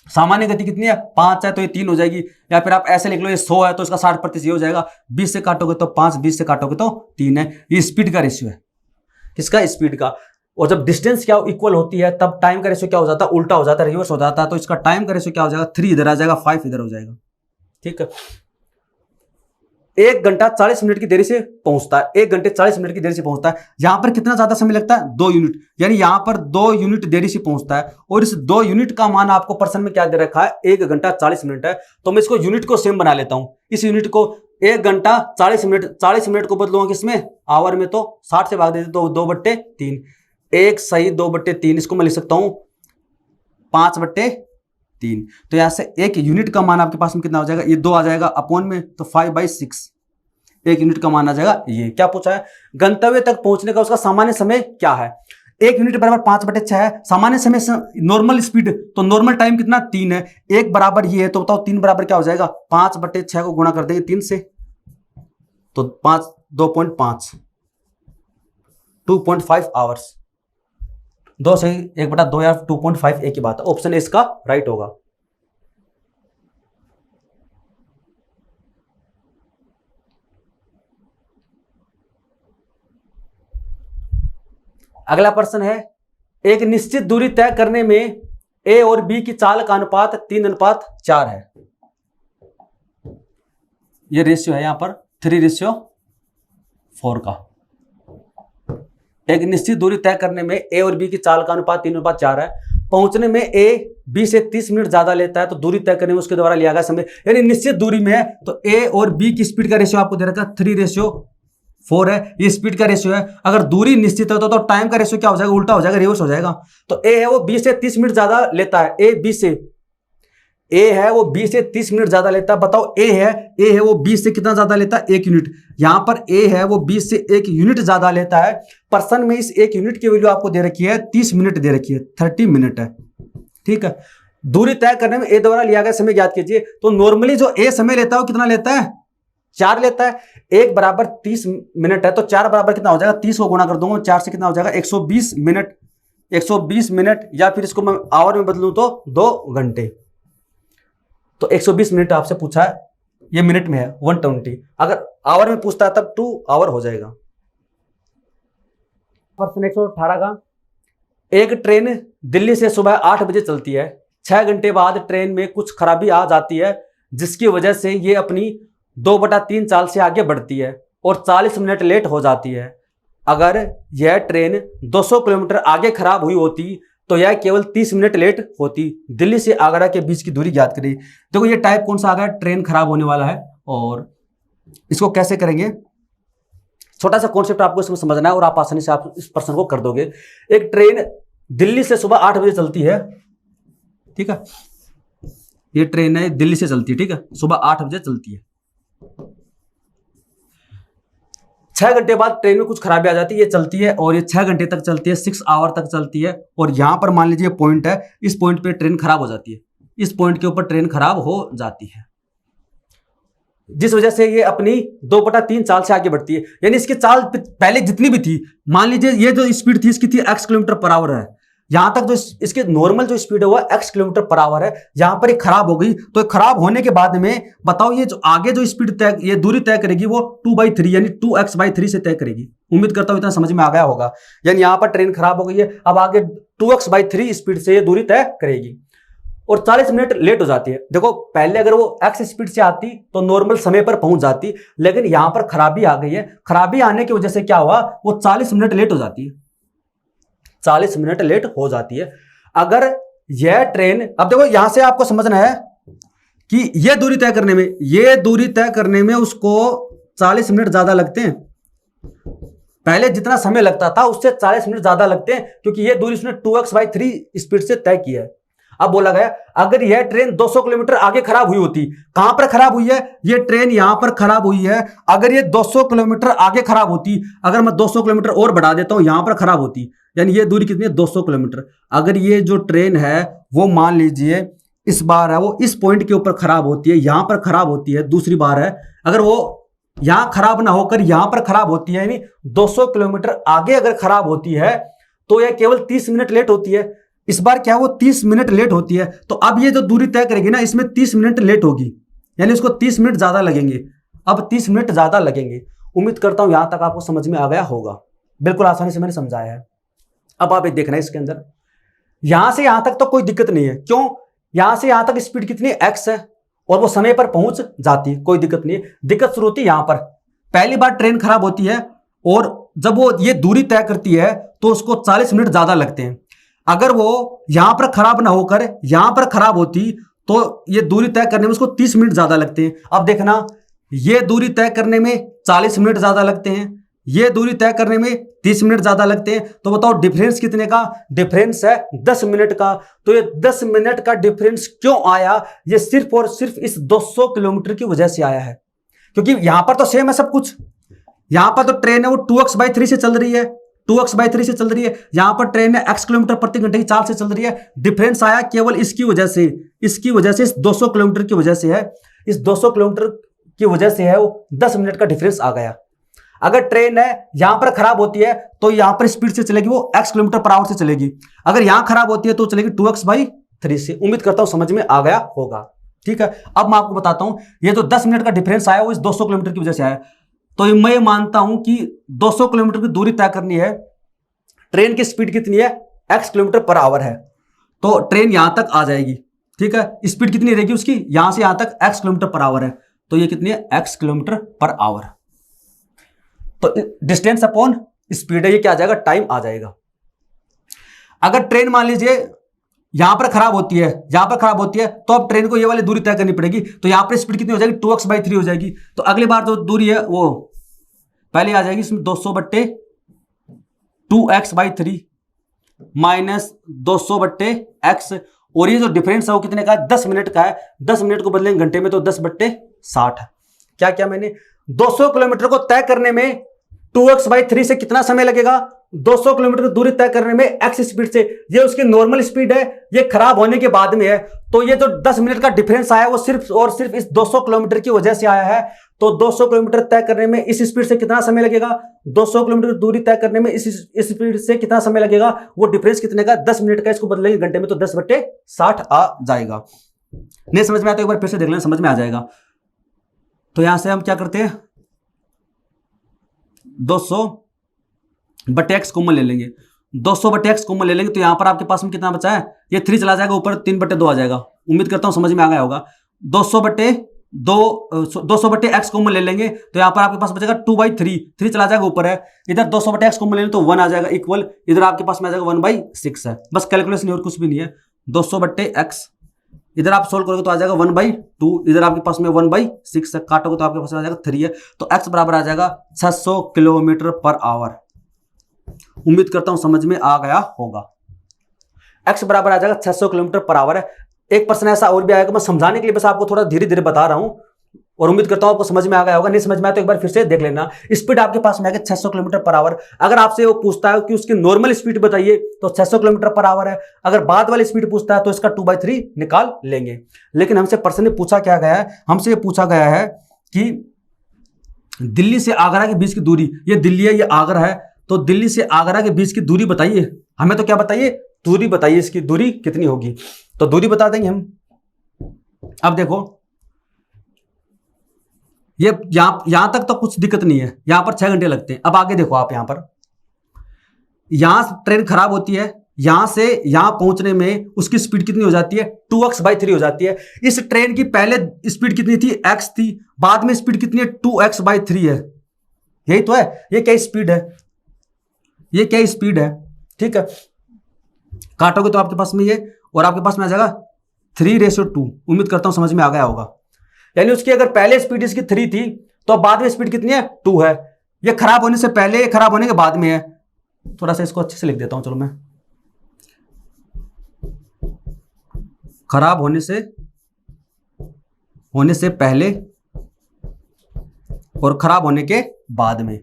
Speaker 1: सामान्य गति कितनी है, 5 है, तो ये 3 हो जाएगी। या फिर आप ऐसे लिख लो, ये 100 है तो इसका 60% ये हो जाएगा। 20 से काटोगे तो 5, 20 से काटोगे तो 3 है। ये स्पीड का रेशियो है, किसका, स्पीड का। और जब डिस्टेंस क्या इक्वल होती है, तब टाइम का रेशियो क्या हो जाता है, उल्टा हो जाता है, रिवर्स हो जाता है। तो इसका टाइम का रेशियो क्या हो जाएगा, 3 इधर आ जाएगा, 5 इधर हो जाएगा, ठीक है। 1 घंटा 40 मिनट की देरी से पहुंचता है, 1 घंटे 40 मिनट की देरी से पहुंचता है। यहां पर कितना ज्यादा समय लगता है, 2 यूनिट, यानी यहां पर 2 यूनिट देरी से पहुंचता है। और इस 2 यूनिट का मान आपको प्रश्न में क्या दे रखा है, 1 घंटा 40 मिनट है। तो मैं इसको यूनिट को सेम बना लेता हूं। इस यूनिट को 1 घंटा 40 मिनट, 40 मिनट को बदलूंगा किसमें, आवर में, तो 60 से भाग देते तो 2/3। 1 सही 2/3, इसको मैं लिख सकता हूं 5/3। तो यहां से 1 यूनिट का मान आपके पास में कितना हो जाएगा, ये 2 आ जाएगा, अपॉन में तो 5/6। 1 यूनिट का मान आ जाएगा। ये क्या पूछा है, गंतव्य तक पहुंचने का उसका सामान्य समय क्या है। 1 यूनिट बराबर 5/6 है। सामान्य समय नॉर्मल स्पीड, तो नॉर्मल टाइम कितना, 3 है। 1 बराबर ये है, तो बताओ 3 बराबर क्या हो जाएगा, 5/6 को गुणा कर देंगे 3 से, तो 5 2.5 2.5 आवर्स। 2 से 1/2 या 2.5 एक ही बात है। ऑप्शन ए इसका राइट होगा। अगला प्रश्न है, एक निश्चित दूरी तय करने में ए और बी की चाल का अनुपात 3:4 है। ये रेशियो है यहां पर 3:4 का। एक निश्चित दूरी तय करने में ए और बी की चाल का अनुपात 3:4 है। पहुंचने में ए बी से 30 मिनट ज्यादा लेता है, तो दूरी तय करने में उसके द्वारा लिया गया समय, यानी निश्चित दूरी में है तो ए और बी की स्पीड का रेशियो आपको दे रखा है 3:4 है। ये स्पीड का रेशियो है। अगर दूरी निश्चित है तो टाइम का रेशियो क्या हो जाएगा, उल्टा हो जाएगा, रिवर्स हो जाएगा। तो ए है वो बी से 30 मिनट ज्यादा लेता है। ए है वो बी से 30 मिनट ज्यादा लेता है। बताओ ए है वो बी से कितना ज्यादा लेता है, 1 यूनिट। यहां पर ए है वो बी से 1 यूनिट ज्यादा लेता है। पर्सन में इस 1 यूनिट की वैल्यू आपको दे रखी है 30 मिनट दे रखी है, 30 मिनट है। ठीक है, दूरी तय करने में ए द्वारा लिया गया समय ज्ञात कीजिए। तो नॉर्मली जो ए समय लेता है वो कितना लेता है, 4 लेता है। 1 बराबर 30 मिनट है, तो 4 बराबर कितना हो जाएगा, 30 को गुणा कर दूंगा 4 से, कितना हो जाएगा 120 मिनट। 120 मिनट, या फिर इसको मैं आवर में बदलूं तो 2 घंटे। तो 120 मिनट आपसे पूछा है, ये मिनट में है 120। अगर आवर में पूछता है तब 2 आवर हो जाएगा। प्रश्न 118 का, एक ट्रेन दिल्ली से सुबह 8 बजे चलती है। 6 घंटे बाद ट्रेन में कुछ खराबी आ जाती है, जिसकी वजह से ये अपनी 2/3 चाल से आगे बढ़ती है और 40 मिनट लेट हो जाती है। अगर यह ट्रेन 200 किलोमीटर आगे खराब हुई होती तो यह केवल 30 मिनट लेट होती। दिल्ली से आगरा के बीच की दूरी ज्ञात करिए। देखो ये टाइप कौन सा आ गया, ट्रेन खराब होने वाला है, और इसको कैसे करेंगे, छोटा सा कॉन्सेप्ट आपको इसमें समझना है और आप आसानी से आप इस प्रश्न को कर दोगे। एक ट्रेन दिल्ली से सुबह 8 बजे चलती है, ठीक है, ये ट्रेन है दिल्ली से चलती है, ठीक है, सुबह 8 बजे चलती है। 6 घंटे बाद ट्रेन में कुछ खराबी आ जाती है, ये चलती है और ये 6 घंटे तक चलती है, 6 आवर तक चलती है। और यहां पर मान लीजिए पॉइंट है, इस पॉइंट पे ट्रेन खराब हो जाती है, इस पॉइंट के ऊपर ट्रेन खराब हो जाती है, जिस वजह से ये अपनी 2/3 चाल से आगे बढ़ती है। यानी इसकी चाल पहले जितनी भी थी, मान लीजिए ये जो स्पीड थी इसकी थी x किलोमीटर पर आवर है, यहां तक जो इसके नॉर्मल जो स्पीड है वो x किलोमीटर पर आवर है। यहां पर ये खराब हो गई, तो खराब होने के बाद में बताओ ये जो आगे जो स्पीड तय, ये दूरी तय करेगी वो 2/3 यानी 2x/3 से तय करेगी। उम्मीद करता हूं इतना समझ में आ गया होगा। यानी यहां पर ट्रेन खराब हो गई है, अब आगे 2x/3 स्पीड से ये दूरी तय करेगी और 40 मिनट लेट हो जाती है। देखो पहले अगर वो x स्पीड से आती तो नॉर्मल समय पर पहुंच जाती, लेकिन यहां पर खराबी आ गई है। खराबी आने की वजह से क्या हुआ, वो 40 मिनट लेट हो जाती है, 40 मिनट लेट हो जाती है। अगर यह ट्रेन, अब देखो यहां से आपको समझना है कि यह दूरी तय करने में, यह दूरी तय करने में उसको 40 मिनट ज्यादा लगते हैं। पहले जितना समय लगता था उससे 40 मिनट ज्यादा लगते हैं, क्योंकि यह दूरी उसने 2x/3 स्पीड से तय की है। अब बोला गया अगर यह ट्रेन 200 किलोमीटर आगे खराब हुई होती, कहां पर खराब हुई है, यह ट्रेन यहां पर खराब हुई है। अगर यह 200 किलोमीटर आगे खराब होती, अगर मैं 200 किलोमीटर और बढ़ा देता हूं, यहां पर खराब होती, यानी यह दूरी कितनी है 200 किलोमीटर। अगर ये जो ट्रेन है वो मान लीजिए इस बार है वो इस पॉइंट के ऊपर खराब होती है, यहां पर खराब होती है, दूसरी बार है अगर वो यहां खराब ना होकर यहां पर खराब होती है, यानी 200 किलोमीटर आगे अगर खराब होती है तो यह केवल 30 मिनट लेट होती है। इस बार क्या वो 30 मिनट लेट होती है, तो अब ये जो दूरी तय करेगी ना इसमें 30 मिनट लेट होगी, यानी उसको 30 मिनट ज्यादा लगेंगे। अब 30 मिनट ज्यादा लगेंगे। उम्मीद करता हूं यहां तक आपको समझ में आ गया होगा, बिल्कुल आसानी से मैंने समझाया है। अब आप ये देखना है इसके अंदर, यहां से यहां तक तो कोई दिक्कत नहीं है, क्यों, यहां से यहां तक स्पीड कितनी x है और वो समय पर पहुंच जाती है, कोई दिक्कत नहीं है। दिक्कत शुरू होती है यहां पर, पहली बार ट्रेन खराब होती है और जब वो ये दूरी तय करती है तो उसको 40 मिनट ज्यादा लगते हैं। अगर वो यहां पर खराब ना होकर यहां पर खराब होती तो ये दूरी तय करने में उसको 30 मिनट ज्यादा लगते हैं। अब देखना, ये दूरी तय करने में 40 मिनट ज्यादा लगते हैं, ये दूरी तय करने में 30 मिनट ज्यादा लगते हैं। तो बताओ डिफरेंस कितने का, डिफरेंस है 10 मिनट का। तो ये 10 मिनट का डिफरेंस क्यों आया, ये सिर्फ और सिर्फ इस 200 किलोमीटर की वजह से आया है, क्योंकि यहां पर तो सेम है सब कुछ। यहां पर तो ट्रेन है वो 2x/3 से चल रही है, 2x/3 से चल रही है, यहां पर ट्रेन है x किलोमीटर प्रति घंटे की चाल से चल रही है। डिफरेंस आया केवल इसकी वजह से, इसकी वजह से, इस 200 किलोमीटर की वजह से है, इस 200 किलोमीटर की वजह से है वो 10 मिनट का डिफरेंस आ गया। अगर ट्रेन है यहां पर खराब होती है तो यहां पर स्पीड से चलेगी वो x किलोमीटर पर आवर से चलेगी, अगर यहां खराब होती है तो चलेगी 2x/3 से। उम्मीद करता हूं समझ में आ गया होगा, ठीक है। अब मैं आपको बताता हूं, ये जो 10 मिनट का डिफरेंस आया वो इस 200 किलोमीटर की वजह से आया। तो मैं मानता हूं कि 200 किलोमीटर की दूरी तय करनी है, ट्रेन की स्पीड कितनी है x किलोमीटर पर आवर है, तो ट्रेन यहां तक आ जाएगी, ठीक है। स्पीड कितनी रहेगी उसकी, यहां से यहां तक x किलोमीटर पर आवर है, तो ये कितनी है, x किलोमीटर पर आवर। तो डिस्टेंस अपॉन स्पीड है, ये क्या आ जाएगा, टाइम आ जाएगा। अगर ट्रेन मान लीजिए यहां पर खराब होती है, यहां पर खराब होती है, तो अब ट्रेन को ये वाली दूरी तय करनी पड़ेगी, तो यहां पर स्पीड कितनी हो जाएगी, 2x/3 हो जाएगी। तो अगली बार जो दूरी है वो पहले आ जाएगी, इसमें 200/2x/3 माइनस 200/x, और ये जो डिफरेंस है वो कितने का है, 10 मिनट का है। 10 मिनट को बदलेंगे घंटे में तो 10/60 है। क्या क्या मैंने 200 किलोमीटर को तय करने में 2x/3 से कितना समय लगेगा, 200 किलोमीटर दूरी तय करने में x स्पीड से, ये उसकी नॉर्मल स्पीड है, ये खराब होने के बाद में है। तो ये जो 10 मिनट का डिफरेंस आया वो सिर्फ और सिर्फ इस 200 किलोमीटर की वजह से आया है। तो 200 किलोमीटर तय करने में इस स्पीड से कितना समय लगेगा, 200 किलोमीटर दूरी तय करने में इस स्पीड से कितना समय लगेगा, वो डिफरेंस कितने का, 10 मिनट का। इसको बदलेंगे घंटे में तो 10/60 आ जाएगा। नहीं समझ में आता, एक बार फिर से देख लेना, समझ में आ जाएगा। तो यहां से हम क्या करते हैं, 200/x कॉमन ले लेंगे, 200/x कॉमन ले लेंगे, तो यहां पर आपके पास में कितना बचा है, ये 3 चला जाएगा, ऊपर 3/2 आ जाएगा। उम्मीद करता हूं समझ में आ गया होगा। 200/x कॉमन ले लेंगे, तो यहां पर आपके पास बचेगा 2/3, 3 चला जाएगा ऊपर है, इधर 200/x कॉमन ले लेंगे तो 1 आ जाएगा इक्वल, इधर आपके पास में आ जाएगा 1/6 है। बस कैलकुलेशन और कुछ भी नहीं है। 200/x इधर आप सोल्व करोगे तो आ जाएगा 1/2, इधर आपके पास में 1/6 है, काटोगे तो आपके पास आ जाएगा 3 है। तो x बराबर आ जाएगा 600 किलोमीटर पर आवर। उम्मीद करता हूं समझ में आ गया होगा। x बराबर आ जाएगा 600 किलोमीटर पर आवर है। एक पर्सन ऐसा और भी आएगा, मैं समझाने के लिए बस आपको थोड़ा धीरे धीरे बता रहा हूं, और उम्मीद करता हूं आपको समझ में आ गया होगा। नहीं समझ में आया तो एक बार फिर से देख लेना। स्पीड आपके पास में है 600 किलोमीटर पर आवर। अगर आपसे वो पूछता है कि उसकी नॉर्मल स्पीड बताइए तो 600 किलोमीटर पर आवर है। अगर बाद वाली स्पीड पूछता है तो इसका 2/3 निकाल लेंगे। लेकिन हमसे पर्सन ने पूछा क्या गया है, हमसे ये पूछा गया है कि दिल्ली से आगरा के बीच की दूरी, ये दिल्ली है ये आगरा है, तो दिल्ली से आगरा के बीच की दूरी बताइए। हमें तो क्या बताइए, दूरी बताइए, इसकी दूरी कितनी होगी। तो दूरी बता देंगे हम। अब देखो ये यहां तक तो कुछ दिक्कत नहीं है, यहां पर 6 घंटे लगते हैं। अब आगे देखो आप, यहां ट्रेन खराब होती है, यहां से यहां पहुंचने में उसकी स्पीड कितनी हो जाती है, 2x/3 हो जाती है। इस ट्रेन की पहले स्पीड कितनी थी, x थी, बाद में स्पीड कितनी है, 2x/3 है। यही तो है, ये क्या स्पीड है, ये क्या स्पीड है, ठीक है। काटोगे तो आपके पास में ये, और आपके पास में आ जाएगा 3:2। उम्मीद करता हूं समझ में आ गया होगा। यानी उसकी अगर पहले स्पीड इसकी 3 थी तो बाद में स्पीड कितनी है, 2 है। ये खराब होने से पहले, ये खराब होने के बाद में है। थोड़ा सा इसको अच्छे से लिख देता हूं, चलो मैं, खराब होने से पहले और खराब होने के बाद में।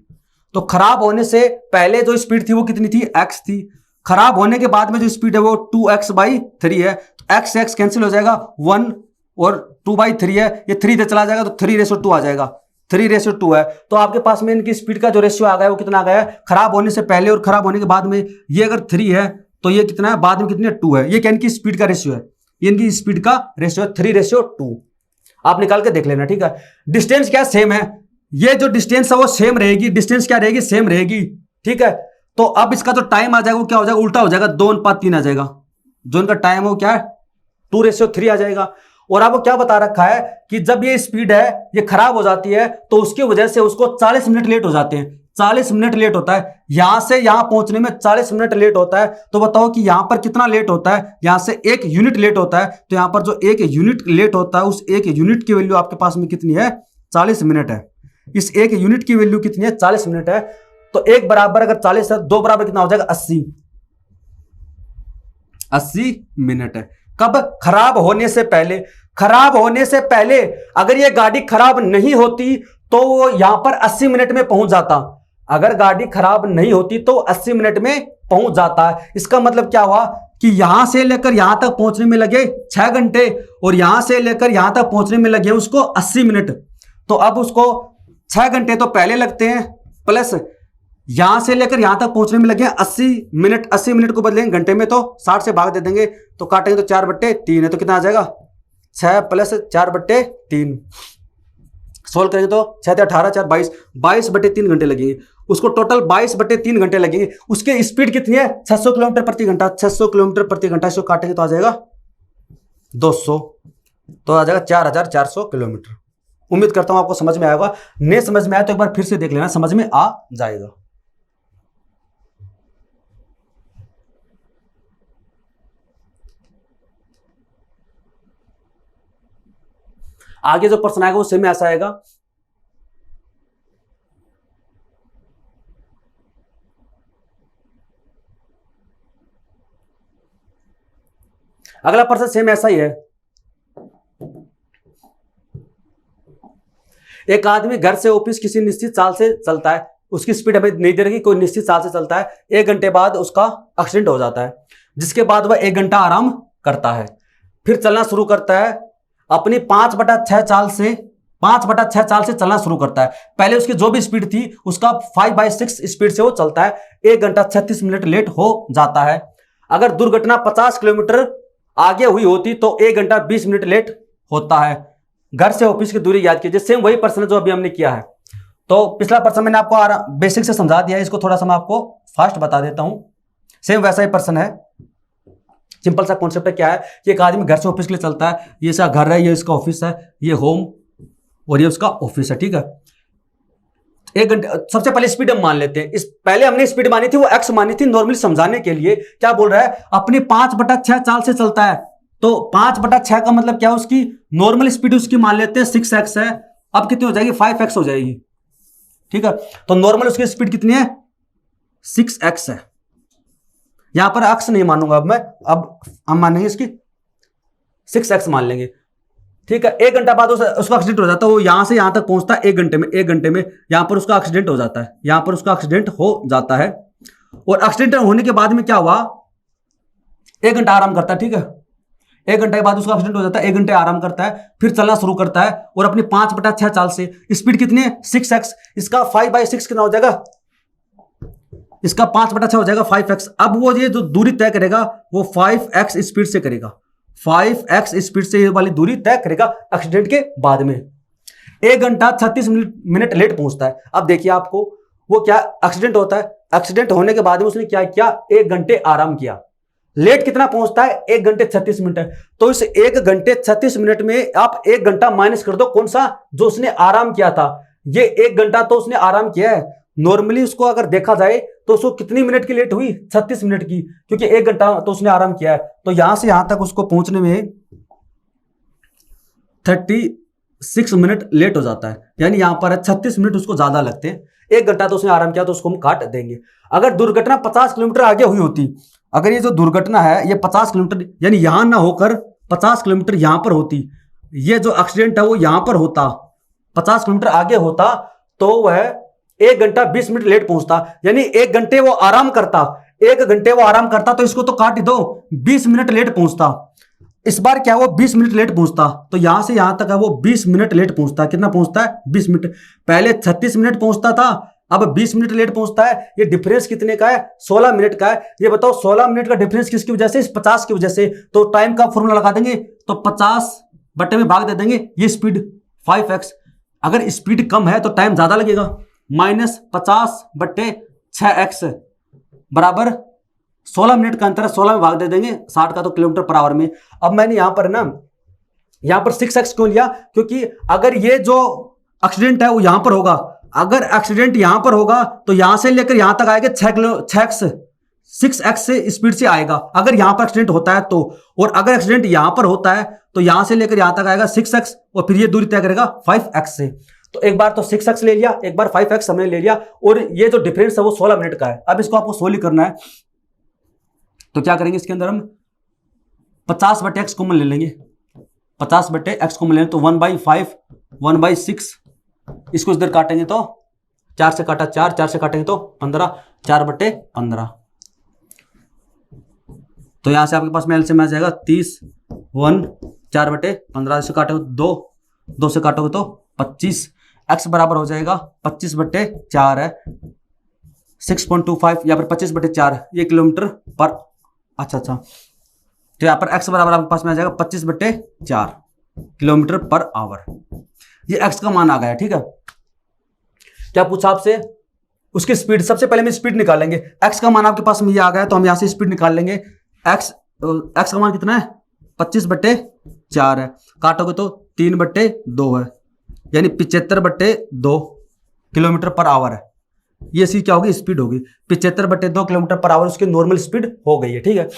Speaker 1: तो खराब होने से पहले जो स्पीड थी वो कितनी थी, x थी। खराब होने के बाद में जो स्पीड है वो 2x/3 है। तो x से x कैंसिल हो जाएगा, 1 और 2/3 है, ये 3 इधर चला जाएगा तो 3:2 आ जाएगा, 3:2 है। तो आपके पास में इनकी स्पीड का जो रेशियो आ गया वो कितना आ गया है, खराब होने से पहले और खराब होने के बाद में। ये अगर 3 है तो ये कितना है, बाद में कितनी है, 2 है। ये क्या इनकी स्पीड का रेशियो है, ये इनकी स्पीड का रेशियो है 3:2। आप निकाल के देख लेना, ठीक है। डिस्टेंस क्या सेम है, ये जो डिस्टेंस है वो सेम रहेगी, डिस्टेंस क्या रहेगी, सेम रहेगी, ठीक है। तो अब इसका जो टाइम आ जाएगा वो क्या हो जाएगा, उल्टा हो जाएगा, 2:3 आ जाएगा। जो इनका टाइम है वो क्या है, 2:3 आ जाएगा। और आपको क्या बता रखा है कि जब ये स्पीड है ये खराब हो जाती है तो उसकी वजह से उसको 40 मिनट लेट हो जाते हैं। 40 मिनट लेट होता है, यहां से यहां पहुंचने में 40 मिनट लेट होता है। तो बताओ कि यहां पर कितना लेट होता है, यहां से 1 यूनिट लेट होता है। तो यहां पर जो 1 यूनिट लेट होता है उस 1 यूनिट की वैल्यू आपके पास में कितनी है, 40 मिनट है। इस 1 यूनिट की वैल्यू कितनी है, 40 मिनट है। तो 1 बराबर अगर 40 है, 2 बराबर कितना हो जाएगा, 80 मिनट है। कब, खराब होने से पहले। खराब होने से पहले अगर ये गाड़ी खराब नहीं होती तो वो यहां पर 80 मिनट में पहुंच जाता। अगर गाड़ी खराब नहीं होती तो 80 मिनट में पहुंच जाता है। इसका मतलब क्या हुआ कि यहां से लेकर यहां तक पहुंचने में लगे 6 घंटे और यहां से लेकर यहां तक पहुंचने में लगे उसको 80 मिनट। तो अब उसको 6 घंटे तो पहले लगते हैं, प्लस यहां से लेकर यहां तक पहुंचने में लगे 80 मिनट। 80 मिनट को बदलेंगे घंटे में तो 60 से भाग दे देंगे, तो काटेंगे तो 4/3 है। तो कितना आ जाएगा, 6 + 4/3। सोल्व करेंगे तो 6 × 18 4 22, 22/3 घंटे लगेंगे। उसको टोटल 22/3 घंटे लगेंगे। उसकी स्पीड कितनी है? 600 किलोमीटर प्रति घंटा। 600 किलोमीटर प्रति घंटा इसको काटेंगे तो आ जाएगा 200, तो आ जाएगा 4400 किलोमीटर। उम्मीद करता हूं आपको समझ में आएगा। नहीं समझ में आया तो एक बार फिर से देख लेना, समझ में आ जाएगा। आगे जो प्रश्न आएगा वो सेम ऐसा आएगा। अगला प्रश्न सेम ऐसा ही है। एक आदमी घर से ऑफिस किसी निश्चित चाल से चलता है। उसकी स्पीड हमें नहीं दे रही, कोई निश्चित चाल से चलता है। 1 घंटे बाद उसका एक्सीडेंट हो जाता है, जिसके बाद वह 1 घंटा आराम करता है, फिर चलना शुरू करता है। अपनी 5/6 चाल से 5/6 चाल से चलना शुरू करता है। पहले उसकी जो भी स्पीड थी उसका 5/6 स्पीड से वो चलता है। 1 घंटा 36 मिनट लेट हो जाता है। अगर दुर्घटना 50 किलोमीटर आगे हुई होती तो 1 घंटा 20 मिनट लेट होता है। घर से ऑफिस की दूरी याद कीजिए। सेम वही प्रश्न जो अभी हमने किया है। तो पिछला प्रश्न मैंने आपको बेसिक से समझा दिया है, इसको थोड़ा सा मैं आपको फास्ट बता देता हूं। सेम वैसा ही प्रश्न है। सिंपल सा कॉन्सेप्ट है, क्या है कि एक आदमी घर से ऑफिस के लिए चलता है। ये इसका घर है, ये इसका ऑफिस है, ये होम और ये उसका ऑफिस है, ठीक है। 1 घंटे सबसे पहले स्पीड हम मान लेते हैं। इस पहले हमने स्पीड मानी थी वो एक्स मानी थी नॉर्मली समझाने के लिए। क्या बोल रहा है? अपनी 5/6 चाल से चलता है। तो 5/6 का मतलब क्या है? उसकी नॉर्मल स्पीड उसकी मान लेते हैं 6x है। अब कितनी हो जाएगी? 5x हो जाएगी, ठीक है। तो नॉर्मल उसकी स्पीड कितनी है? 6x है। यहां पर x नहीं मानूंगा अब मैं, अब हम मानेंगे इसकी 6x मान लेंगे, ठीक है। 1 घंटा बाद उसका एक्सीडेंट हो जाता है। वो यहां से यहां तक पहुंचता है 1 घंटे में। 1 घंटे में यहां पर उसका एक्सीडेंट हो जाता है। यहां पर उसका एक्सीडेंट हो जाता है। और एक्सीडेंट होने के बाद में क्या हुआ? 1 घंटा आराम करता है, ठीक है। 1 घंटे के बाद उसका एक्सीडेंट हो जाता है। 1 घंटे आराम करता है, फिर चलना शुरू करता है और अपनी 5/6 चाल से स्पीड कितनी है? 6x। इसका 5/6 कितना हो जाएगा? इसका 5/6 हो जाएगा 5x। अब वो ये जो दूरी तय करेगा वो 5x स्पीड से करेगा। 5x स्पीड से ये वाली दूरी तय करेगा एक्सीडेंट के बाद में। 1 घंटा 36 मिनट लेट पहुंचता है। अब देखिए आपको, वो क्या एक्सीडेंट होता है। एक्सीडेंट होने के बाद में उसने क्या किया? 1 घंटे आराम किया। लेट कितना पहुंचता है? 1 घंटे 36 मिनट है। तो इस 1 घंटे 36 मिनट में आप 1 घंटा माइनस कर दो। कौन सा? जो उसने आराम किया था। ये 1 घंटा तो उसने आराम किया है। नॉर्मली उसको अगर देखा जाए तो उसको कितनी मिनट की लेट हुई? 36 मिनट की, क्योंकि 1 घंटा तो उसने आराम किया है। तो यहां से यहां तक उसको पहुंचने में 36 मिनट लेट हो जाता है। यानी यहां पर 36 मिनट उसको ज्यादा लगते हैं। 1 घंटा तो उसने आराम किया तो उसको हम काट देंगे। अगर दुर्घटना 50 किलोमीटर आगे हुई होती, अगर ये जो दुर्घटना है ये 50 किलोमीटर यानी यहां ना होकर 50 किलोमीटर यहां पर होती, ये जो एक्सीडेंट है वो यहां पर होता, 50 किलोमीटर आगे होता, तो वह 1 घंटा 20 मिनट लेट पहुंचता। यानी 1 घंटे वो आराम करता। 1 घंटे वो आराम करता तो इसको तो काट ही दो, 20 मिनट लेट पहुंचता। इस बार क्या वो 20 मिनट लेट पहुंचता। तो यहां से यहां तक है वो 20 मिनट लेट पहुंचता। कितना पहुंचता है? 20 मिनट। पहले 36 मिनट पहुंचता था, अब 20 मिनट लेट पहुंचता है। ये डिफरेंस कितने का है? 16 मिनट का है। ये बताओ 16 मिनट का डिफरेंस किसकी वजह से? इस 50 की वजह से। तो टाइम का फॉर्मूला लगा देंगे, तो 50 बटे में भाग दे देंगे। ये स्पीड 5x। अगर स्पीड कम है तो टाइम ज्यादा लगेगा। -50/6x बराबर 16 मिनट का अंतर है। 16 में भाग दे देंगे, 60 का तो किलोमीटर पर आवर में। अब मैंने यहां पर 6x क्यों लिया? क्योंकि अगर ये जो एक्सीडेंट है वो यहां पर होगा, अगर एक्सीडेंट यहां पर होगा तो यहां से लेकर यहां तक आएगा 6x से स्पीड से आएगा अगर यहां पर एक्सीडेंट होता है तो। और अगर एक्सीडेंट यहां पर होता है तो यहां से लेकर यहां तक आएगा 6x और फिर ये दूरी तय करेगा 5x से। तो एक बार तो 6x ले लिया, एक बार 5x हमने ले लिया, और ये जो डिफरेंस है वो 16 मिनट का है। अब इसको आपको सोल्व करना है, तो क्या करेंगे? इसके अंदर हम 50/x कॉमन ले लेंगे। 50/x कॉमन लेंगे तो 1/5 1/6। इसको इधर काटेंगे तो 4 से काटा 4, 4 से काटेंगे तो 15, 4/15। तो यहां से आपके पास में एलसीएम आ जाएगा 30, 1 4/15 से काटोगे 2, 2 से काटोगे तो 25। x बराबर हो जाएगा 25/4 है 6.25 या फिर 25/4 ये किलोमीटर पर। अच्छा तो यहाँ पर x बराबर आपके पास में आ जाएगा 25/4 किलोमीटर पर आवर। ये एक्स का मान आ गया, ठीक है। क्या पूछा आपसे, उसकी स्पीड, सबसे पहले हम स्पीड निकालेंगे। एक्स का मान आपके पास में ये आ गया, तो हम यहां से स्पीड निकाल लेंगे। एक्स का मान कितना है, 25/4 है, काटोगे तो 3/2 है, यानी 75/2 किलोमीटर पर आवर है। ये सी क्या होगी, स्पीड होगी। 75/2 किलोमीटर पर आवर उसकी नॉर्मल स्पीड हो गई है, ठीक है।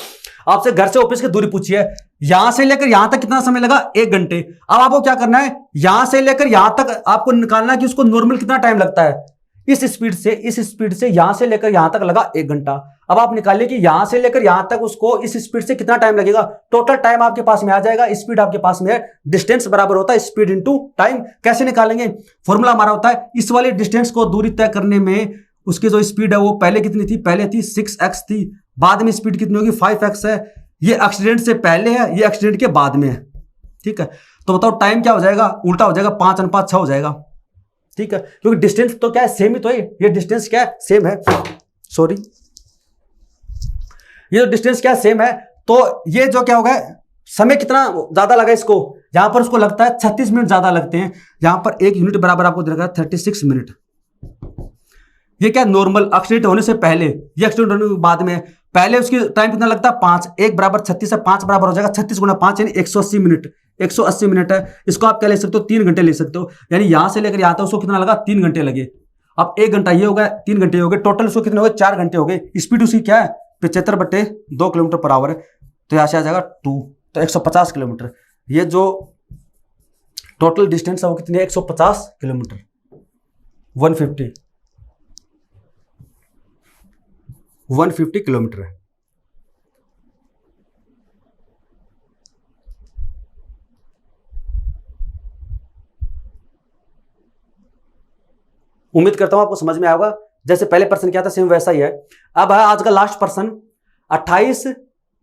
Speaker 1: आपसे घर से ऑफिस की दूरी पूछी है, यहां से लेकर यहां तक कितना समय लगा, 1 घंटे। अब आपको क्या करना है, यहां से लेकर यहां तक आपको निकालना है कि उसको नॉर्मल कितना टाइम लगता है। इस स्पीड से यहां से लेकर यहां तक लगा 1 घंटा। अब आप निकालिए कि यहां से लेकर यहां तक उसको इस स्पीड से कितना टाइम लगेगा। टोटल टाइम आपके पास में आ जाएगा, स्पीड आपके पास में है, डिस्टेंस बराबर होता है स्पीड इनटू टाइम। कैसे निकालेंगे, फॉर्मूला हमारा होता है, इस वाली डिस्टेंस को, दूरी तय करने में उसकी जो स्पीड है वो पहले कितनी थी, पहले थी 6x थी, बाद में स्पीड कितनी होगी, 5x है। ये एक्सीडेंट से पहले है, ये एक्सीडेंट के बाद में है, ठीक है। तो बताओ टाइम क्या हो जाएगा, उल्टा हो जाएगा, 5:6 हो जाएगा, ठीक है। क्योंकि डिस्टेंस तो क्या है, सेम ही तो है, ये डिस्टेंस क्या है, सेम है, सॉरी, ये जो डिस्टेंस क्या है, सेम है। तो ये जो क्या होगा, समय कितना ज्यादा लगा इसको, यहां पर उसको लगता है 36 मिनट ज्यादा लगते हैं। यहां पर 1 यूनिट बराबर आपको देगा 36 मिनट। ये क्या, नॉर्मल एक्सीडेंट होने से पहले, ये एक्सीडेंट होने के बाद में, पहले उसकी टाइम कितना लगता है, 5, 1 बराबर 36 है, 5 बराबर हो जाएगा 36 × 5 यानी 180 मिनट। 180 मिनट है, इसको आप क्या ले सकते हो, 3 घंटे ले सकते हो, यानी यहां से लेकर यहां तक उसको कितना लगा, 3 घंटे लगे। अब 1 घंटा ये हो गया, 3 घंटे हो गए, टोटल उसको कितने हो गए, 4 घंटे हो गए। स्पीड उसकी क्या है, 75/2 किलोमीटर पर आवर है, तो यहां से आ जाएगा 2, तो 150 किलोमीटर। ये जो टोटल डिस्टेंस है वो कितनी है, 150 किलोमीटर, 150 किलोमीटर है। उम्मीद करता हूं आपको समझ में आएगा। जैसे पहले प्रश्न क्या था, सेम वैसा ही है। अब है आज का लास्ट प्रश्न, 28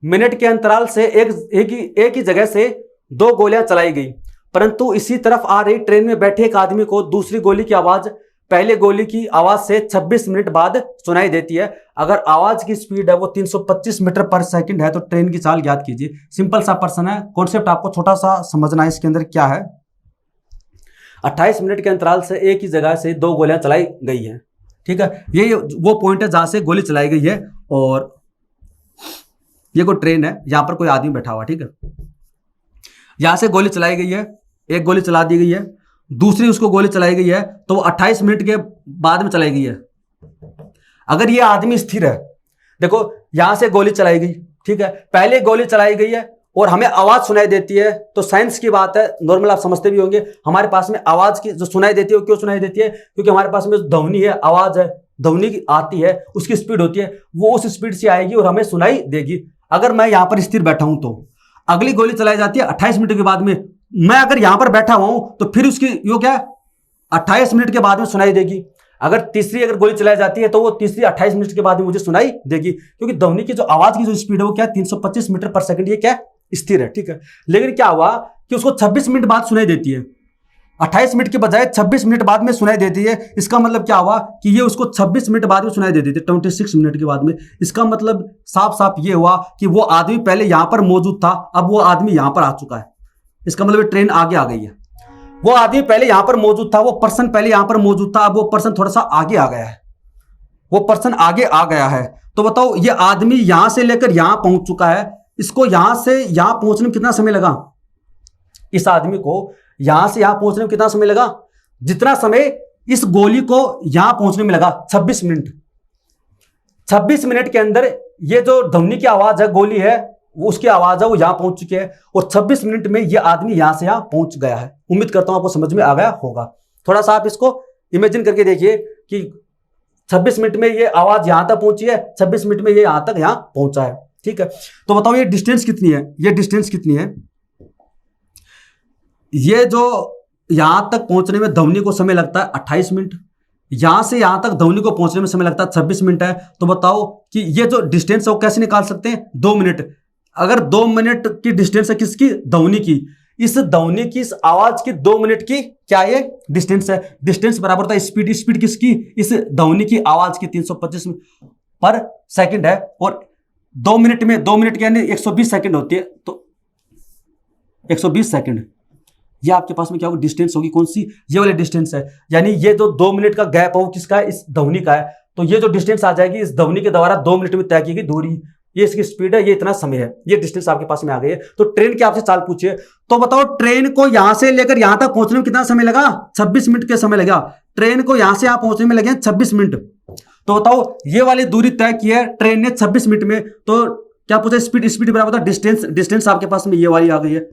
Speaker 1: मिनट के अंतराल से एक ही जगह से 2 गोलियां चलाई गई, परंतु इसी तरफ आ रही ट्रेन में बैठे एक आदमी को दूसरी गोली की आवाज पहले गोली की आवाज से 26 मिनट बाद सुनाई देती है। अगर आवाज की स्पीड है वो 325 मीटर पर सेकंड है, तो ट्रेन की चाल ज्ञात कीजिए। सिंपल सा प्रश्न है, कॉन्सेप्ट आपको छोटा सा समझना है। इसके अंदर क्या है, 28 मिनट के अंतराल से एक ही जगह से 2 गोलियां चलाई गई हैं, ठीक है। ये वो पॉइंट है जहां से गोली चलाई गई है, और ये कोई ट्रेन है, यहां पर कोई आदमी बैठा हुआ, ठीक है। यहां से गोली चलाई गई है, एक गोली चला दी गई है, दूसरी उसको गोली चलाई गई है, तो वो 28 मिनट के बाद में चलाई गई है। अगर ये आदमी स्थिर है, देखो यहां से गोली चलाई गई, ठीक है, पहले गोली चलाई गई है और हमें आवाज सुनाई देती है, तो साइंस की बात है, नॉर्मल आप समझते भी होंगे। हमारे पास में आवाज की जो सुनाई देती है वो क्यों सुनाई देती है, क्योंकि हमारे पास में ध्वनि है, आवाज है, ध्वनि आती है, उसकी स्पीड होती है, वो उस स्पीड से आएगी और हमें सुनाई देगी। अगर मैं यहां पर स्थिर बैठा हूं तो अगली गोली चलाई जाती है 28 मिनट के बाद में, मैं अगर यहां पर बैठा हुआ हूं तो फिर उसकी यो क्या 28 मिनट के बाद में सुनाई देगी। अगर तीसरी गोली चलाई जाती है तो वो तीसरी 28 मिनट के बाद में मुझे सुनाई देगी, क्योंकि ध्वनि की जो आवाज की जो स्पीड है वो क्या 325 मीटर पर सेकंड, ये क्या स्थिर है, ठीक है। लेकिन क्या हुआ कि उसको 26 मिनट बाद सुनाई देती है, 28 मिनट के बजाय 26 मिनट बाद में सुनाई देती है। इसका मतलब क्या हुआ कि ये उसको 26 मिनट बाद में सुनाई देती थी, 26 मिनट के बाद में। इसका मतलब साफ साफ ये हुआ कि वो आदमी पहले यहां पर मौजूद था, अब वो आदमी यहां पर आ चुका है। इसका मतलब ट्रेन आगे आ गई है। वो आदमी पहले यहां पर मौजूद था, वो पर्सन पहले यहां पर मौजूद था, अब वो पर्सन थोड़ा सा आगे आ गया है, वो पर्सन आगे आ गया है। तो बताओ ये आदमी यहां से लेकर यहां पहुंच चुका है, इसको यहां से यहां पहुंचने में कितना समय लगा, इस आदमी को यहां से यहां पहुंचने में कितना समय लगा, जितना समय इस गोली को यहां पहुंचने में लगा 26 मिनट। 26 मिनट के अंदर ये जो ध्वनि की आवाज है, गोली है, वो उसकी आवाज है, वो यहां पहुंच चुकी है, और 26 मिनट में ये आदमी यहां से यहां पहुंच गया है। उम्मीद करता हूं आपको समझ में आ गया होगा। थोड़ा सा आप इसको इमेजिन करके देखिए कि 26 मिनट में ये आवाज यहां तक पहुंची है, 26 मिनट में ये यहां तक यहां पहुंचा है, ठीक है। तो बताओ ये डिस्टेंस कितनी है, ये डिस्टेंस कितनी है, ये जो यहां तक पहुंचने में ध्वनि को समय लगता है 28 मिनट, यहां से यहां तक ध्वनि को पहुंचने में समय लगता है 26 मिनट है। तो बताओ कि ये जो डिस्टेंस है वो कैसे निकाल सकते हैं, 2 मिनट। अगर 2 मिनट की डिस्टेंस है किसकी, ध्वनि की, इस ध्वनि की, इस आवाज की 2 मिनट की क्या ये डिस्टेंस है। डिस्टेंस बराबर होता है स्पीड, स्पीड किसकी, इस ध्वनि की आवाज की 325 पर सेकंड है, और 2 मिनट में 2 मिनट यानी 120 सेकंड होती है, तो 120 सेकंड ये आपके पास में क्या होगी, डिस्टेंस होगी, कौन सी, ये वाली डिस्टेंस है। यानी ये जो 2 मिनट का गैप है वो किसका है, इस ध्वनि का है। तो ये जो डिस्टेंस आ जाएगी इस ध्वनि के द्वारा 2 मिनट में तय की गई दूरी, ये इसकी स्पीड है, ये इतना समय है, ये डिस्टेंस आपके पास में आ गई है। तो ट्रेन की आपसे चाल पूछिए, तो बताओ ट्रेन को यहां से लेकर यहां तक पहुंचने में कितना समय लगा, 26 मिनट के समय लगा। ट्रेन को यहां से यहां पहुंचने में लगे 26 मिनट। तो बताओ ये वाली दूरी तय की है ट्रेन ने 26 मिनट में, तो क्या पूछा, स्पीड, स्पीड बराबर था डिस्टेंस, डिस्टेंस आपके पास में ये वाली आ गई है।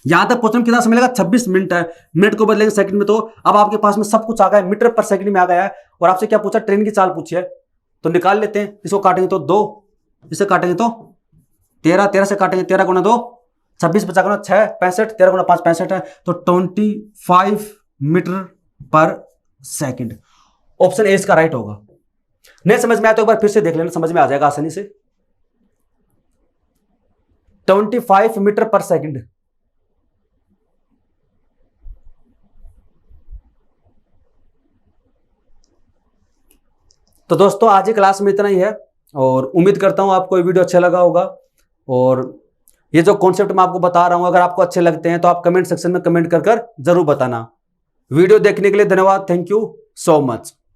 Speaker 1: यहां तक पहुंचने में कितना समय लगा, 26 मिनट है, मिनट को बदलेंगे सेकंड में, तो अब आपके पास में सब कुछ आ गया, मीटर पर सेकंड में आ गया है। और आपसे क्या पूछा, ट्रेन की चाल पूछी है, तो निकाल लेते हैं। इसको काटेंगे तो 2, इसे काटेंगे तो 13, 13 से काटेंगे 13 गुना 2, 26 बचा गुना 6, 65, 13 गुना 5, 65 है, तो 25 मीटर पर सेकंड। ऑप्शन ए इसका राइट होगा। नहीं समझ में आया तो एक बार फिर से देख लेना, समझ में आ जाएगा आसानी से। 25 मीटर पर सेकंड। तो दोस्तों आज की क्लास में इतना ही है, और उम्मीद करता हूं आपको ये वीडियो अच्छा लगा होगा। और ये जो कॉन्सेप्ट मैं आपको बता रहा हूं अगर आपको अच्छे लगते हैं तो आप कमेंट सेक्शन में कमेंट कर जरूर बताना। वीडियो देखने के लिए धन्यवाद, थैंक यू सो मच।